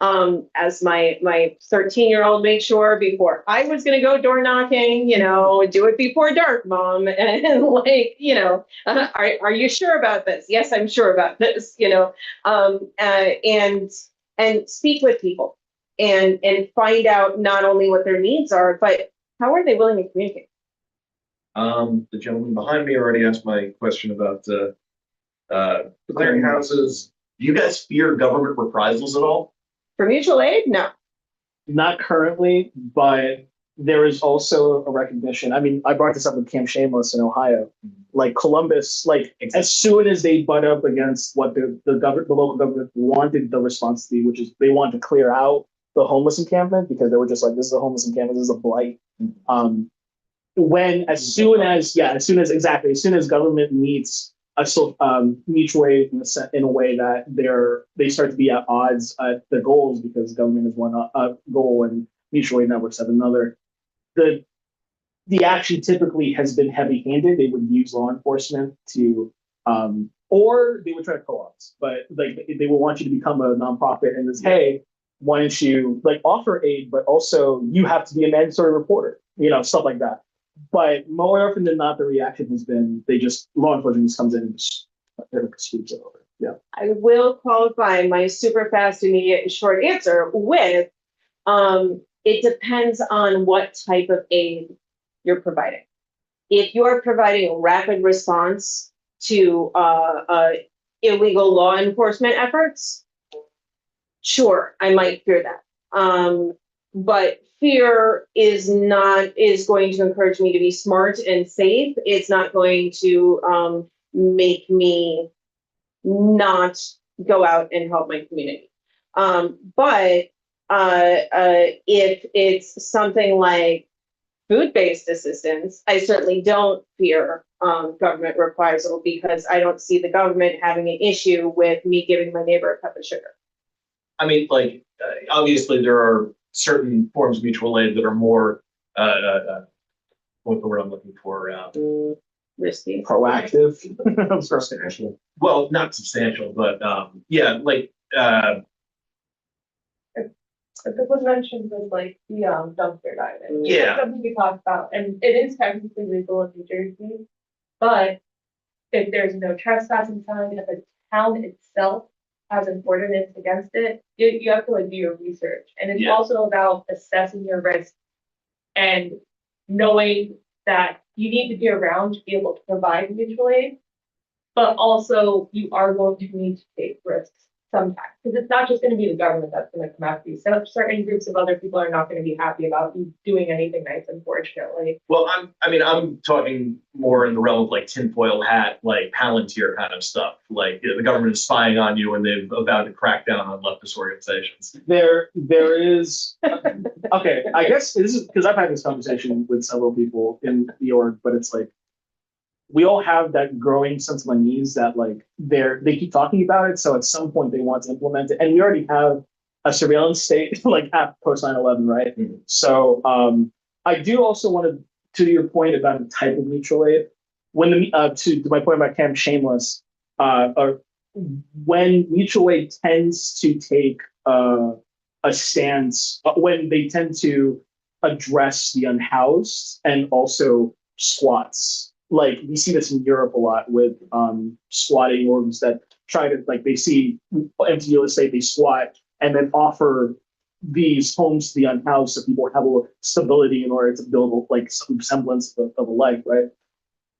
As my 13-year-old made sure before I was going to go door knocking, do it before dark, mom. And are you sure about this? Yes, I'm sure about this, and speak with people and find out not only what their needs are, but how are they willing to communicate? The gentleman behind me already asked my question about clearinghouses. Do you guys fear government reprisals at all? For mutual aid? No. Not currently, but there is also a recognition. I mean, I brought this up with Camp Shameless in Ohio. Like Columbus, as soon as they butt up against what the local government wanted the response to be, which is they wanted to clear out the homeless encampment because they were just like, this is a homeless encampment, this is a blight. As soon as government meets mutual aid in a way that they start to be at odds at the goals, because government is one goal and mutual aid networks have another. The action typically has been heavy-handed. They would use law enforcement to, or they would try to co-opt, but they will want you to become a nonprofit and this, hey, why don't you offer aid, but also you have to be a mandatory reporter, stuff like that. But more often than not, the reaction has been law enforcement just comes in and sweeps it over. Yeah. I will qualify my super fast, immediate, and short answer with it depends on what type of aid you're providing. If you're providing a rapid response to illegal law enforcement efforts, sure, I might fear that. But fear is going to encourage me to be smart and safe. It's not going to make me not go out and help my community. But if it's something like food-based assistance, I certainly don't fear government reprisal because I don't see the government having an issue with me giving my neighbor a cup of sugar. I mean, like, obviously there are certain forms of mutual aid that are more, what's the word I'm looking for? Risky. Proactive. Substantial. Well, not substantial, but, yeah, like, It was mentioned with like the dumpster diving. Yeah. Something we talked about, and it is technically legal in New Jersey. But if there's no trespassing sign, if the town itself has an ordinance against it, you have to like do your research. And it's Yeah. also about assessing your risk and knowing that you need to be around to be able to provide mutual aid. But also you are going to need to take risks sometimes, because it's not just gonna be the government that's gonna come after you. So certain groups of other people are not gonna be happy about you doing anything nice, unfortunately. well, I'm talking more in the realm of like tinfoil hat, like Palantir kind of stuff. Like, the government is spying on you and they're about to crack down on leftist organizations. There is, okay, I guess this is, because I've had this conversation with several people in the org, but it's like, we all have that growing sense of unease that like they keep talking about it. So at some point they want to implement it. And we already have a surveillance state like at post 9/11, right? Mhm. So I do also want to your point about the type of mutual aid, when to my point about Camp Shameless, or when mutual aid tends to take a stance, when they tend to address the unhoused and also squats. Like we see this in Europe a lot with squatting orgs that try to like they see empty real estate, they squat and then offer these homes to the unhoused so people have a stability in order to build like some semblance of a life, right?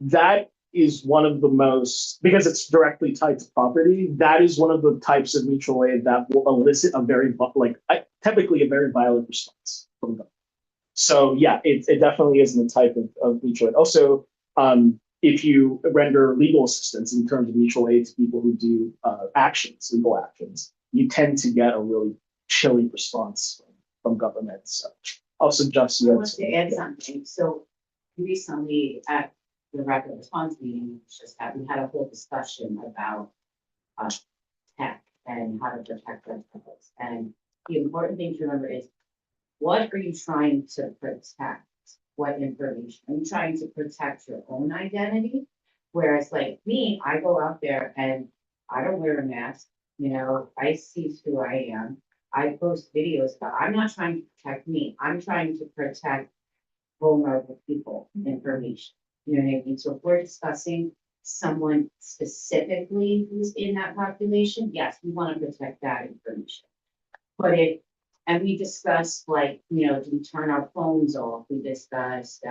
That is one of the most, because it's directly tied to property, that is one of the types of mutual aid that will elicit a very typically a very violent response from them. So yeah, it definitely isn't a type of mutual aid. Also, if you render legal assistance in terms of mutual aid to people who do legal actions, you tend to get a really chilly response from government. So I'll suggest I you. want to add something. So recently at the rapid response meeting, we had a whole discussion about tech and how to protect ourselves. And the important thing to remember is, what are you trying to protect? What information? Are you trying to protect your own identity? Whereas like me, I go out there and I don't wear a mask, I see who I am. I post videos, but I'm not trying to protect me. I'm trying to protect vulnerable people, information. You know what I mean? So if we're discussing someone specifically who's in that population, yes, we want to protect that information. But and we discussed like, do we turn our phones off? We discussed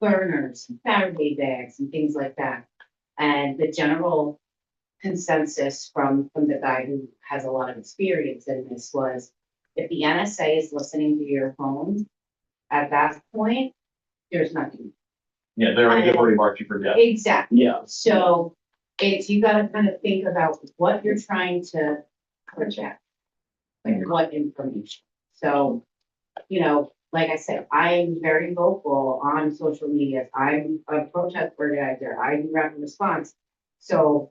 burners and Faraday bags and things like that. And the general consensus from the guy who has a lot of experience in this was, if the NSA is listening to your phone, at that point, there's nothing. Yeah, they've already marked you for death. Exactly. Yeah. So you gotta kind of think about what you're trying to project, like what information. So, like I said, I'm very vocal on social media. I'm a protest organizer. I do rapid response. So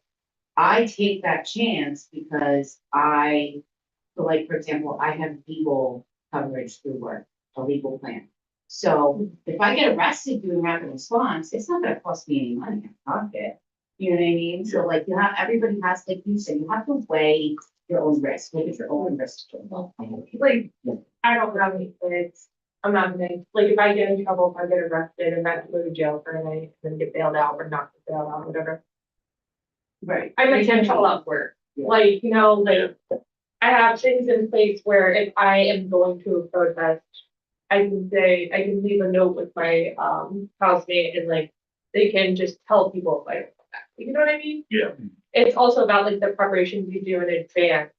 I take that chance because like, for example, I have legal coverage through work, a legal plan. So if I get arrested doing rapid response, it's not gonna cost me any money in pocket. You know what I mean? So like everybody has, like you said, you have to weigh your own risk, look at your own risk. Like, I don't have any kids. I'm not gonna, like, if I get in trouble, if I get arrested and I have to go to jail for a night, and then get bailed out or not get bailed out, whatever. Right. I might get in trouble at work. Yeah. Like, I have things in place where if I am going to a protest, I can leave a note with my housemate and like, they can just tell people if I You know what I mean? Yeah. It's also about like the preparations you do in advance.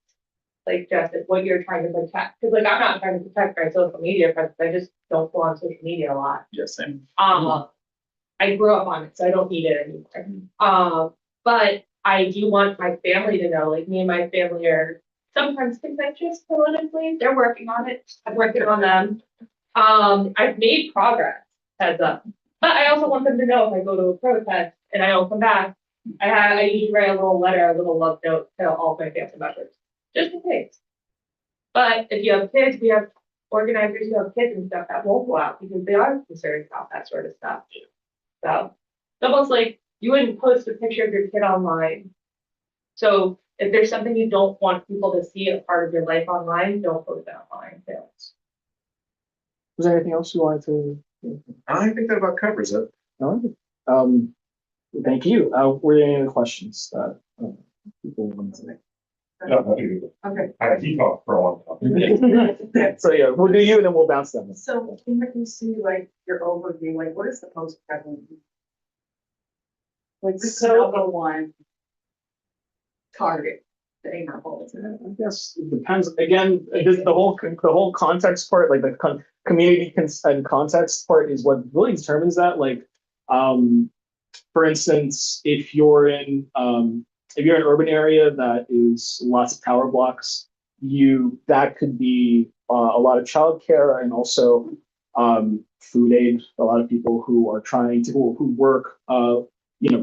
Like just what you're trying to protect, because like I'm not trying to protect my social media presence, I just don't go on social media a lot. Just saying. I grew up on it, so I don't need it anymore. But I do want my family to know, like me and my family are sometimes contentious politically, they're working on it, I'm working on them. I've made progress, heads up, but I also want them to know if I go to a protest and I don't come back, I usually write a little letter, a little love note to all my family members, just in case. But if you have kids, we have organizers who have kids and stuff that won't go out because they are concerned about that sort of stuff. So it's almost like you wouldn't post a picture of your kid online. So if there's something you don't want people to see as part of your life online, don't post it online. Was there anything else you wanted to? I think that about covers it. No? Thank you. Were there any other questions that people wanted to make? No, Okay. he talked for a long time. So yeah, we'll do you and then we'll bounce them. So can you see like your overview, like what is the most prevalent? Like this is So- number one target, the neighborhood. I guess it depends. Again, the whole context part, like the community and context part is what really determines that. Like, for instance, if you're in an urban area that is lots of tower blocks, that could be a lot of childcare and also food aid. A lot of people who are trying to who work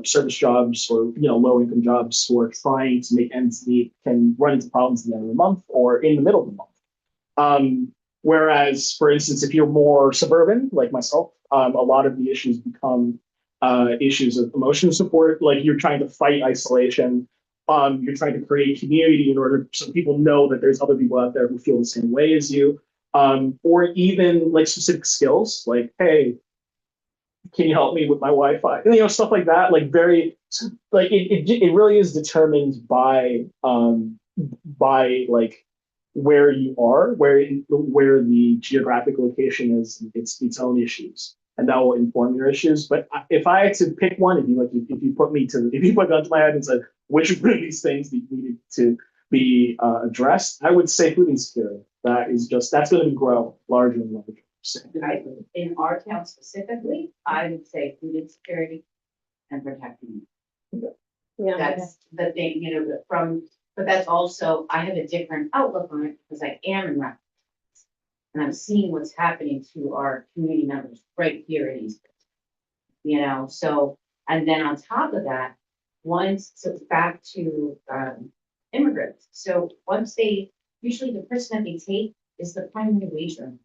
service jobs or low income jobs who are trying to make ends meet can run into problems at the end of the month or in the middle of the month. Whereas, for instance, if you're more suburban like myself, a lot of the issues become issues of emotional support, like you're trying to fight isolation. You're trying to create community in order so people know that there's other people out there who feel the same way as you. Or even like specific skills, like, hey, can you help me with my Wi-Fi? Stuff like that. Like it really is determined by like where you are, where the geographic location is, its own issues, and that will inform your issues. But if I had to pick one, if you put a gun to my head and said which one of these things needed to be addressed, I would say food insecurity. That's going to grow larger and larger. In our town specifically, I would say food insecurity and protecting. Yeah. That's the thing, but that's also, I have a different outlook on it because I am in rep. And I'm seeing what's happening to our community members right here in East. So, and then on top of that, so back to immigrants. So usually the person that they take is the primary wage earner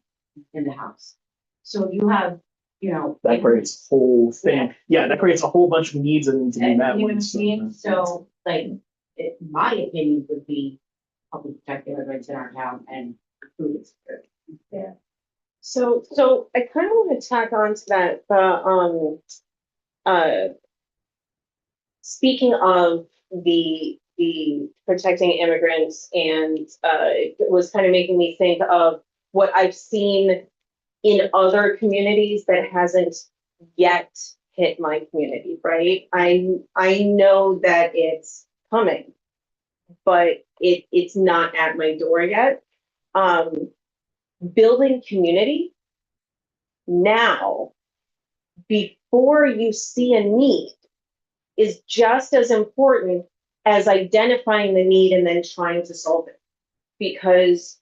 in the house. So you have, that creates a whole thing. Yeah, that creates a whole bunch of needs that need to be and met. you know what I mean? So like, my opinion would be help protect immigrants in our town and food insecurity. So I kind of want to tack on to that, speaking of the protecting immigrants, and it was kind of making me think of what I've seen in other communities that hasn't yet hit my community, right? I know that it's coming, but it's not at my door yet. Building community now before you see a need is just as important as identifying the need and then trying to solve it. Because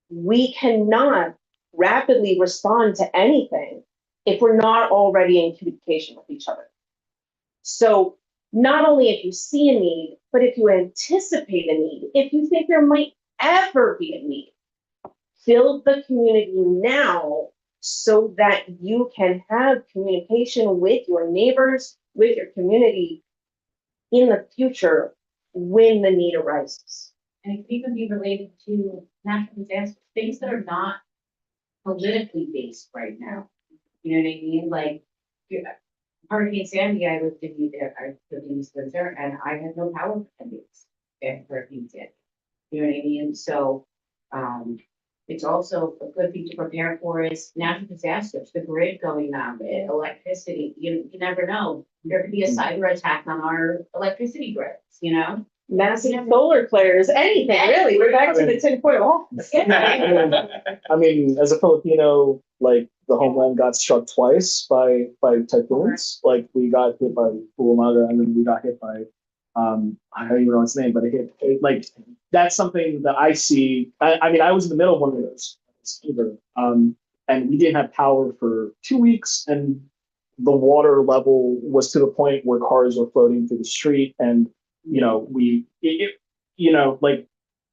we cannot rapidly respond to anything if we're not already in communication with each other. So not only if you see a need, but if you anticipate a need, if you think there might ever be a need, build the community now so that you can have communication with your neighbors, with your community in the future when the need arises. And it could even be related to natural disasters, things that are not politically based right now. You know what I mean? Like Hurricane Sandy, I lived in East Windsor, and I had no power for 10 days after Hurricane Sandy. You know what I mean? So it's also a good thing to prepare for is natural disasters, the grid going down, electricity. You never know there could be a cyber attack on our electricity grids, you know? Massive solar flares, anything, really. We're back to the tinfoil hat. I mean, as a Filipino, like the homeland got struck twice by typhoons. Like we got hit by Bulamaga, and then we got hit by I don't even know its name, but like that's something that I see. I mean, I was in the middle of one of those either, and we didn't have power for 2 weeks, and the water level was to the point where cars were floating through the street, and like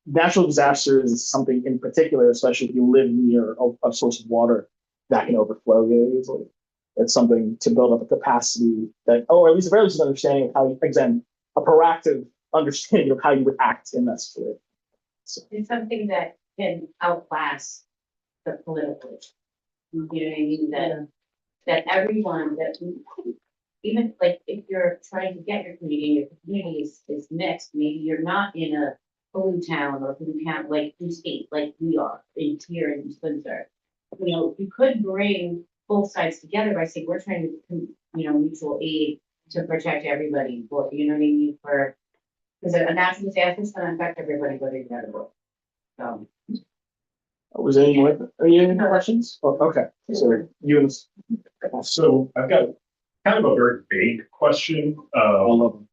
natural disasters is something in particular, especially if you live near a source of water that can overflow really easily. It's something to build up a capacity that, or at least a very least understanding of how, again, a proactive understanding of how you would act in that situation. So, It's something that can outlast the political. You know what I mean? That everyone, that even like if you're trying to get your community is mixed, maybe you're not in a blue town or blue town, like blue state, like we are in here in Spencer. You know, you could bring both sides together by saying, we're trying to, mutual aid to protect everybody, for, you know what I mean, because a natural disaster is gonna affect everybody, whether you're at work. So. was there any more? Are you any questions? Oh, okay. So you and So I've got kind of a very vague question. all of them.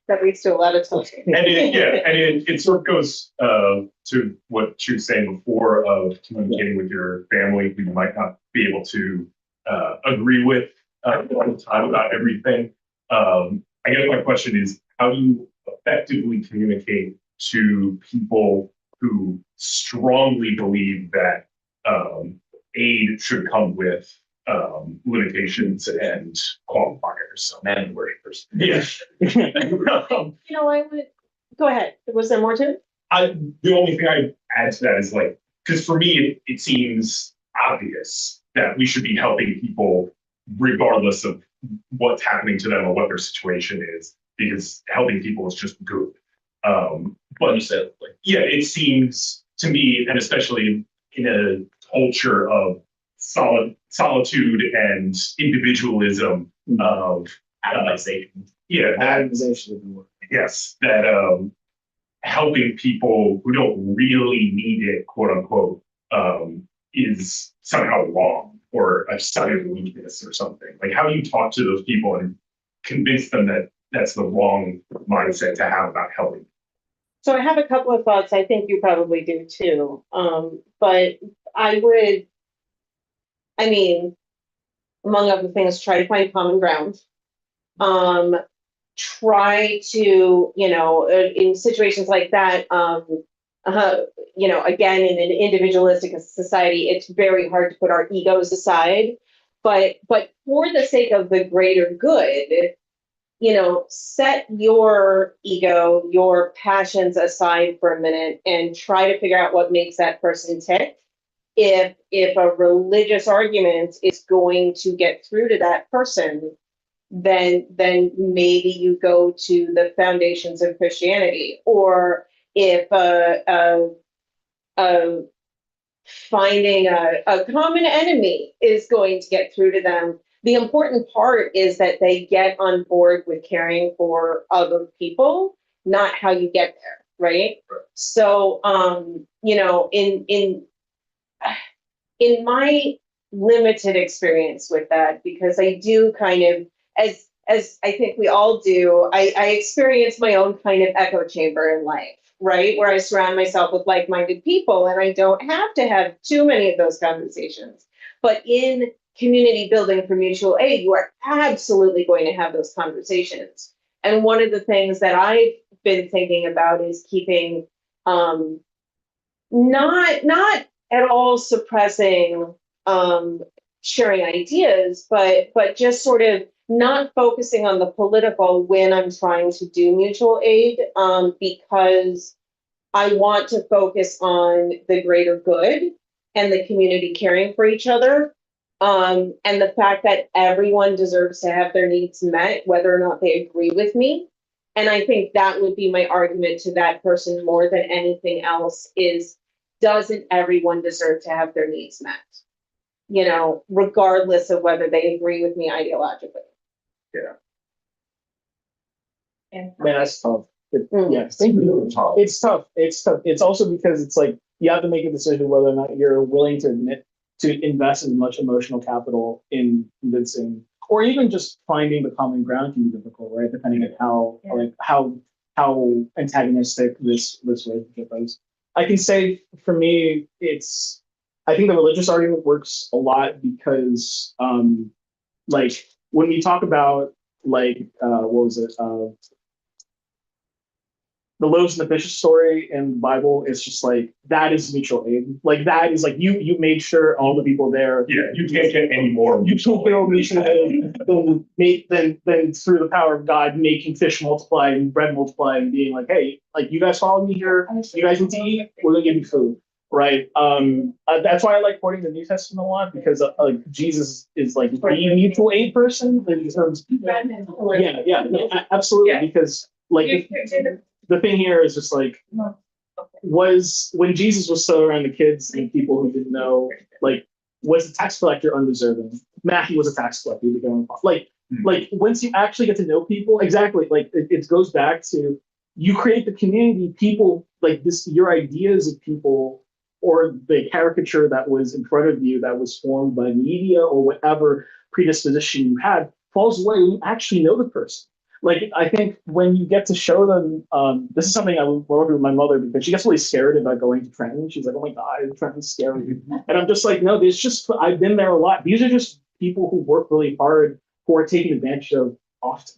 That leads to a lot of talk. And it sort of goes to what she was saying before of communicating with your family who you might not be able to agree with all the time about everything. I guess my question is, how do you effectively communicate to people who strongly believe that aid should come with limitations and qualifiers? Man worshippers. Yeah. I would, go ahead. Was there more to it? The only thing I add to that is like, because for me, it seems obvious that we should be helping people regardless of what's happening to them or what their situation is, because helping people is just good. But yeah, it seems to me, and especially in a culture of solitude and individualism of Atomization. yeah, Organization of the work. yes, that helping people who don't really need it, quote unquote, is somehow wrong or a sign of weakness or something. Like, how do you talk to those people and convince them that that's the wrong mindset to have about helping? So I have a couple of thoughts. I think you probably do too. But I mean, among other things, try to find common ground. Try to, in situations like that, again, in an individualistic society, it's very hard to put our egos aside. But for the sake of the greater good, set your ego, your passions aside for a minute and try to figure out what makes that person tick. If a religious argument is going to get through to that person, then maybe you go to the foundations of Christianity. Or if finding a common enemy is going to get through to them, the important part is that they get on board with caring for other people, not how you get there, right? So, in my limited experience with that, because I do kind of, as I think we all do, I experience my own kind of echo chamber in life, right? Where I surround myself with like-minded people, and I don't have to have too many of those conversations. But in community building for mutual aid, you are absolutely going to have those conversations. And one of the things that I've been thinking about is keeping, not at all suppressing sharing ideas, but just sort of not focusing on the political when I'm trying to do mutual aid, because I want to focus on the greater good and the community caring for each other, and the fact that everyone deserves to have their needs met, whether or not they agree with me. And I think that would be my argument to that person more than anything else is, doesn't everyone deserve to have their needs met? you know, regardless of whether they agree with me ideologically. And Man, that's tough. Mm. Yes, thank you. It's tough. It's tough. It's also because it's like you have to make a decision whether or not you're willing to admit to invest as much emotional capital in convincing, or even just finding the common ground can be difficult, right? Depending on how Yeah. like how antagonistic this relationship is. I can say for me, it's I think the religious argument works a lot because like when we talk about like what was it the loaves and the fishes story in the Bible is just like that is mutual aid. Like that is like you made sure all the people there. Yeah, you can't get any more. You can't get over mutual aid than through the power of God making fish multiply and bread multiply and being like, hey, like you guys follow me here, you guys need to eat, we're gonna give you food. Right. That's why I like quoting the New Testament a lot because like Jesus is like the mutual aid person in terms. Absolutely. Yeah. Because like the thing here is just like was when Jesus was still around the kids and people who didn't know, like, was the tax collector undeserving? Matthew was a tax collector. Like once you actually get to know people, exactly, like it goes back to you create the community, people like this, your ideas of people or the caricature that was in front of you that was formed by media or whatever predisposition you had falls away when you actually know the person. Like I think when you get to show them, this is something I work with my mother because she gets really scared about going to Trenton. She's like, "Oh my God, Trenton's scary," and I'm just like, "No, there's just I've been there a lot. These are just people who work really hard, who are taken advantage of often,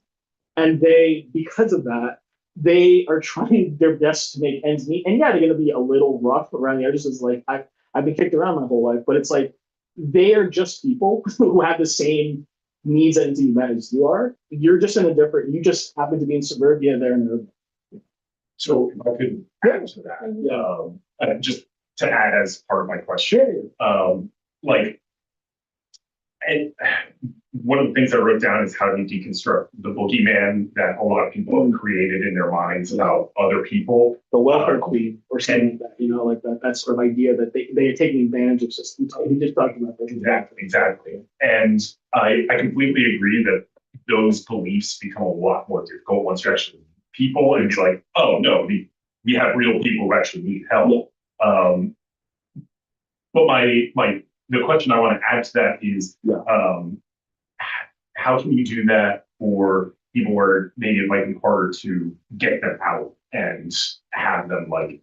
and they because of that, they are trying their best to make ends meet. And yeah, they're going to be a little rough around the edges. Is like I've been kicked around my whole life, but it's like they are just people who have the same needs and demands as you are. You're just in a different. You just happen to be in suburbia there in urban. So if I could add to that, just to add as part of my question, like, and one of the things I wrote down is how do you deconstruct the boogeyman that a lot of people have created in their minds about other people. The welfare queen or something like that, you know, like that sort of idea that they are taking advantage of systems. We just talked about that. Exactly. And I completely agree that those beliefs become a lot more difficult once you're actually people and be like, oh no, we have real people who actually need help. Yeah. But the question I want to add to that is, how can you do that for people where maybe it might be harder to get them out and have them like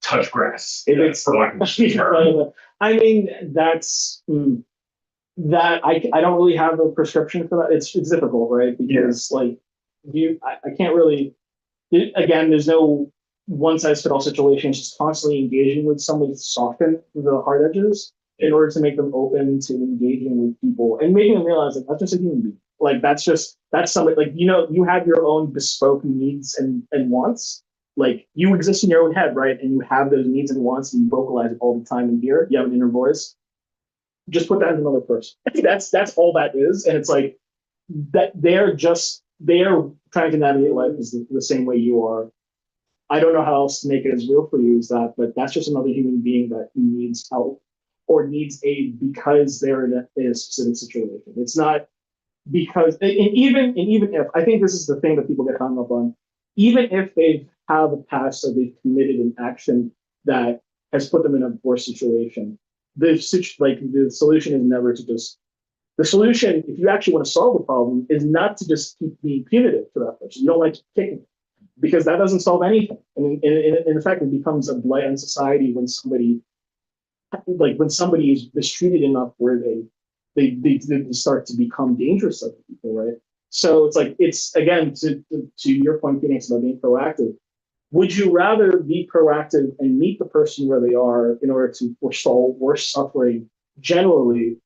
touch grass? For lack of a better term. I mean, that's that I don't really have a prescription for that. It's difficult, right? Because like I can't really. Again, there's no one size fits all situation. It's just constantly engaging with somebody to soften the hard edges in order to make them open to engaging with people and making them realize that that's just a human being. Like that's somebody like, you know, you have your own bespoke needs and wants. Like you exist in your own head, right? And you have those needs and wants and you vocalize it all the time in here. You have an inner voice. Just put that in another person. That's all that is. And it's like that they're trying to navigate life the same way you are. I don't know how else to make it as real for you as that, but that's just another human being that needs help or needs aid because they're in a specific situation. It's not because, and even if, I think this is the thing that people get hung up on, even if they have a past or they've committed an action that has put them in a worse situation, the solution is never to just, the solution, if you actually want to solve the problem, is not to just keep being punitive to that person. You don't like kicking because that doesn't solve anything. And in fact, it becomes a blight on society when somebody is mistreated enough where they start to become dangerous to other people, right? So it's like, it's again, to your point, Phoenix, about being proactive. Would you rather be proactive and meet the person where they are in order to forestall worse suffering generally,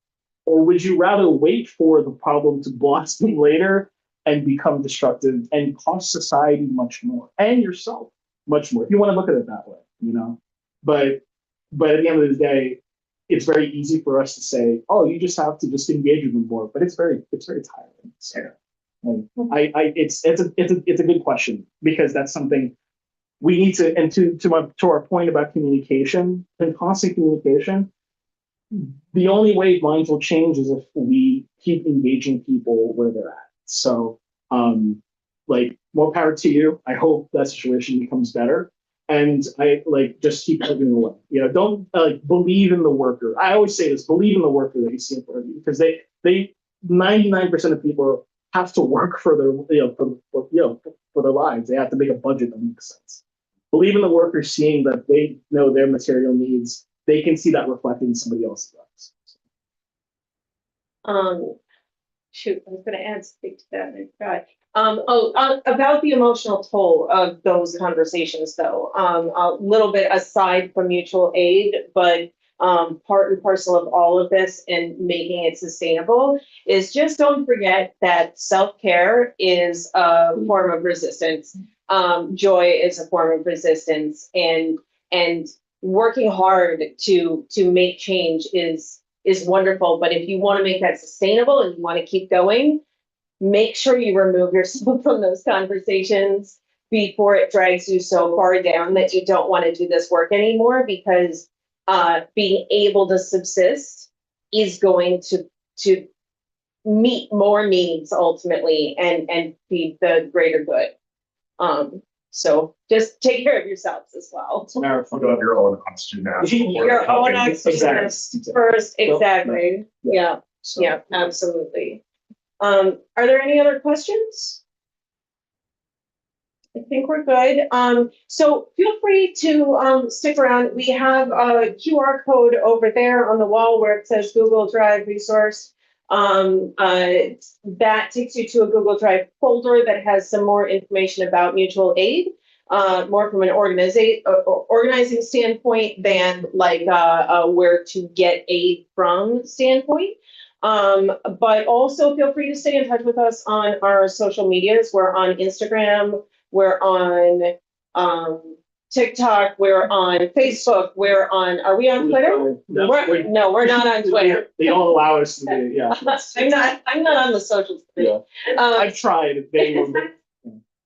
or would you rather wait for the problem to blossom later and become destructive and cost society much more and yourself much more, if you want to look at it that way, you know? But at the end of the day, it's very easy for us to say, oh, you just have to just engage with them more, but it's very tiring. So, it's a good question because that's something we need to, and to our point about communication and constant communication, the only way minds will change is if we keep engaging people where they're at. So, like, more power to you. I hope that situation becomes better. And I like just keep plugging away. You know, don't believe in the worker. I always say this: believe in the worker that you see in front of you, because they 99% of people have to work for their for their lives. They have to make a budget that makes sense. Believe in the worker, seeing that they know their material needs. They can see that reflected in somebody else's lives. Shoot, I was gonna add something to that, I forgot. About the emotional toll of those conversations, though, a little bit aside from mutual aid, but part and parcel of all of this and making it sustainable is just don't forget that self-care is a form of resistance. Joy is a form of resistance, and working hard to make change is wonderful. But if you want to make that sustainable and you want to keep going, make sure you remove yourself from those conversations before it drags you so far down that you don't want to do this work anymore, because being able to subsist is going to meet more needs ultimately and feed the greater good. So just take care of yourselves as well. It's a marathon. You have your own oxygen mask. Your own oxygen Exactly. first, exactly. Yeah, So, yeah, absolutely. Are there any other questions? I think we're good. So feel free to stick around. We have a QR code over there on the wall where it says Google Drive resource. That takes you to a Google Drive folder that has some more information about mutual aid, more from an organizing standpoint than like where to get aid from standpoint. But also feel free to stay in touch with us on our social medias. We're on Instagram, we're on TikTok, we're on Facebook, are we on Twitter? No, No, we're not on Twitter. They don't allow us to do, yeah. I'm not on the socials. Yeah. I've tried. They won't.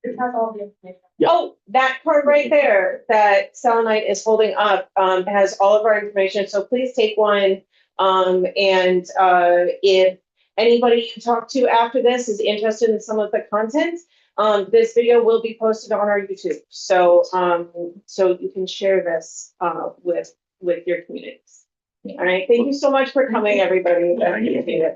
It has all the information. Yeah. Oh, that card right there that Selenite is holding up has all of our information. So please take one. If anybody you talk to after this is interested in some of the content, this video will be posted on our YouTube. So so you can share this with your communities. All right. Thank you so much for coming, everybody.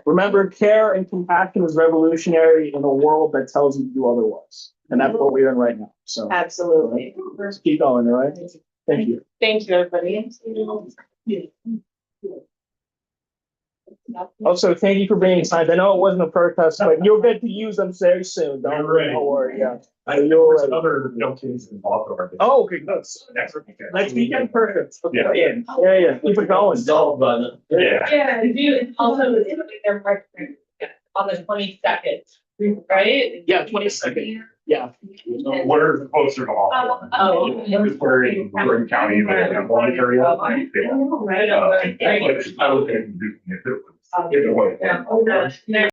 Remember, care and compassion is revolutionary in a world that tells you to do otherwise. And that's what we're in right now. So Absolutely. let's keep going, all right? Thank you. Thank you, everybody. Also, thank you for bringing signs. I know it wasn't a protest, but you'll get to use them very soon. Don't worry. Yeah. There's another case involved. Oh, okay, good. Next weekend. Next weekend, perfect. Yeah. Yeah. Keep it going. Resolved by then. Yeah. Yeah, it's also their partner on the 22nd, right? Yeah, 22nd. Yeah. We're closer to all. We're in County, the one area. Right. I would think if it was. Yeah.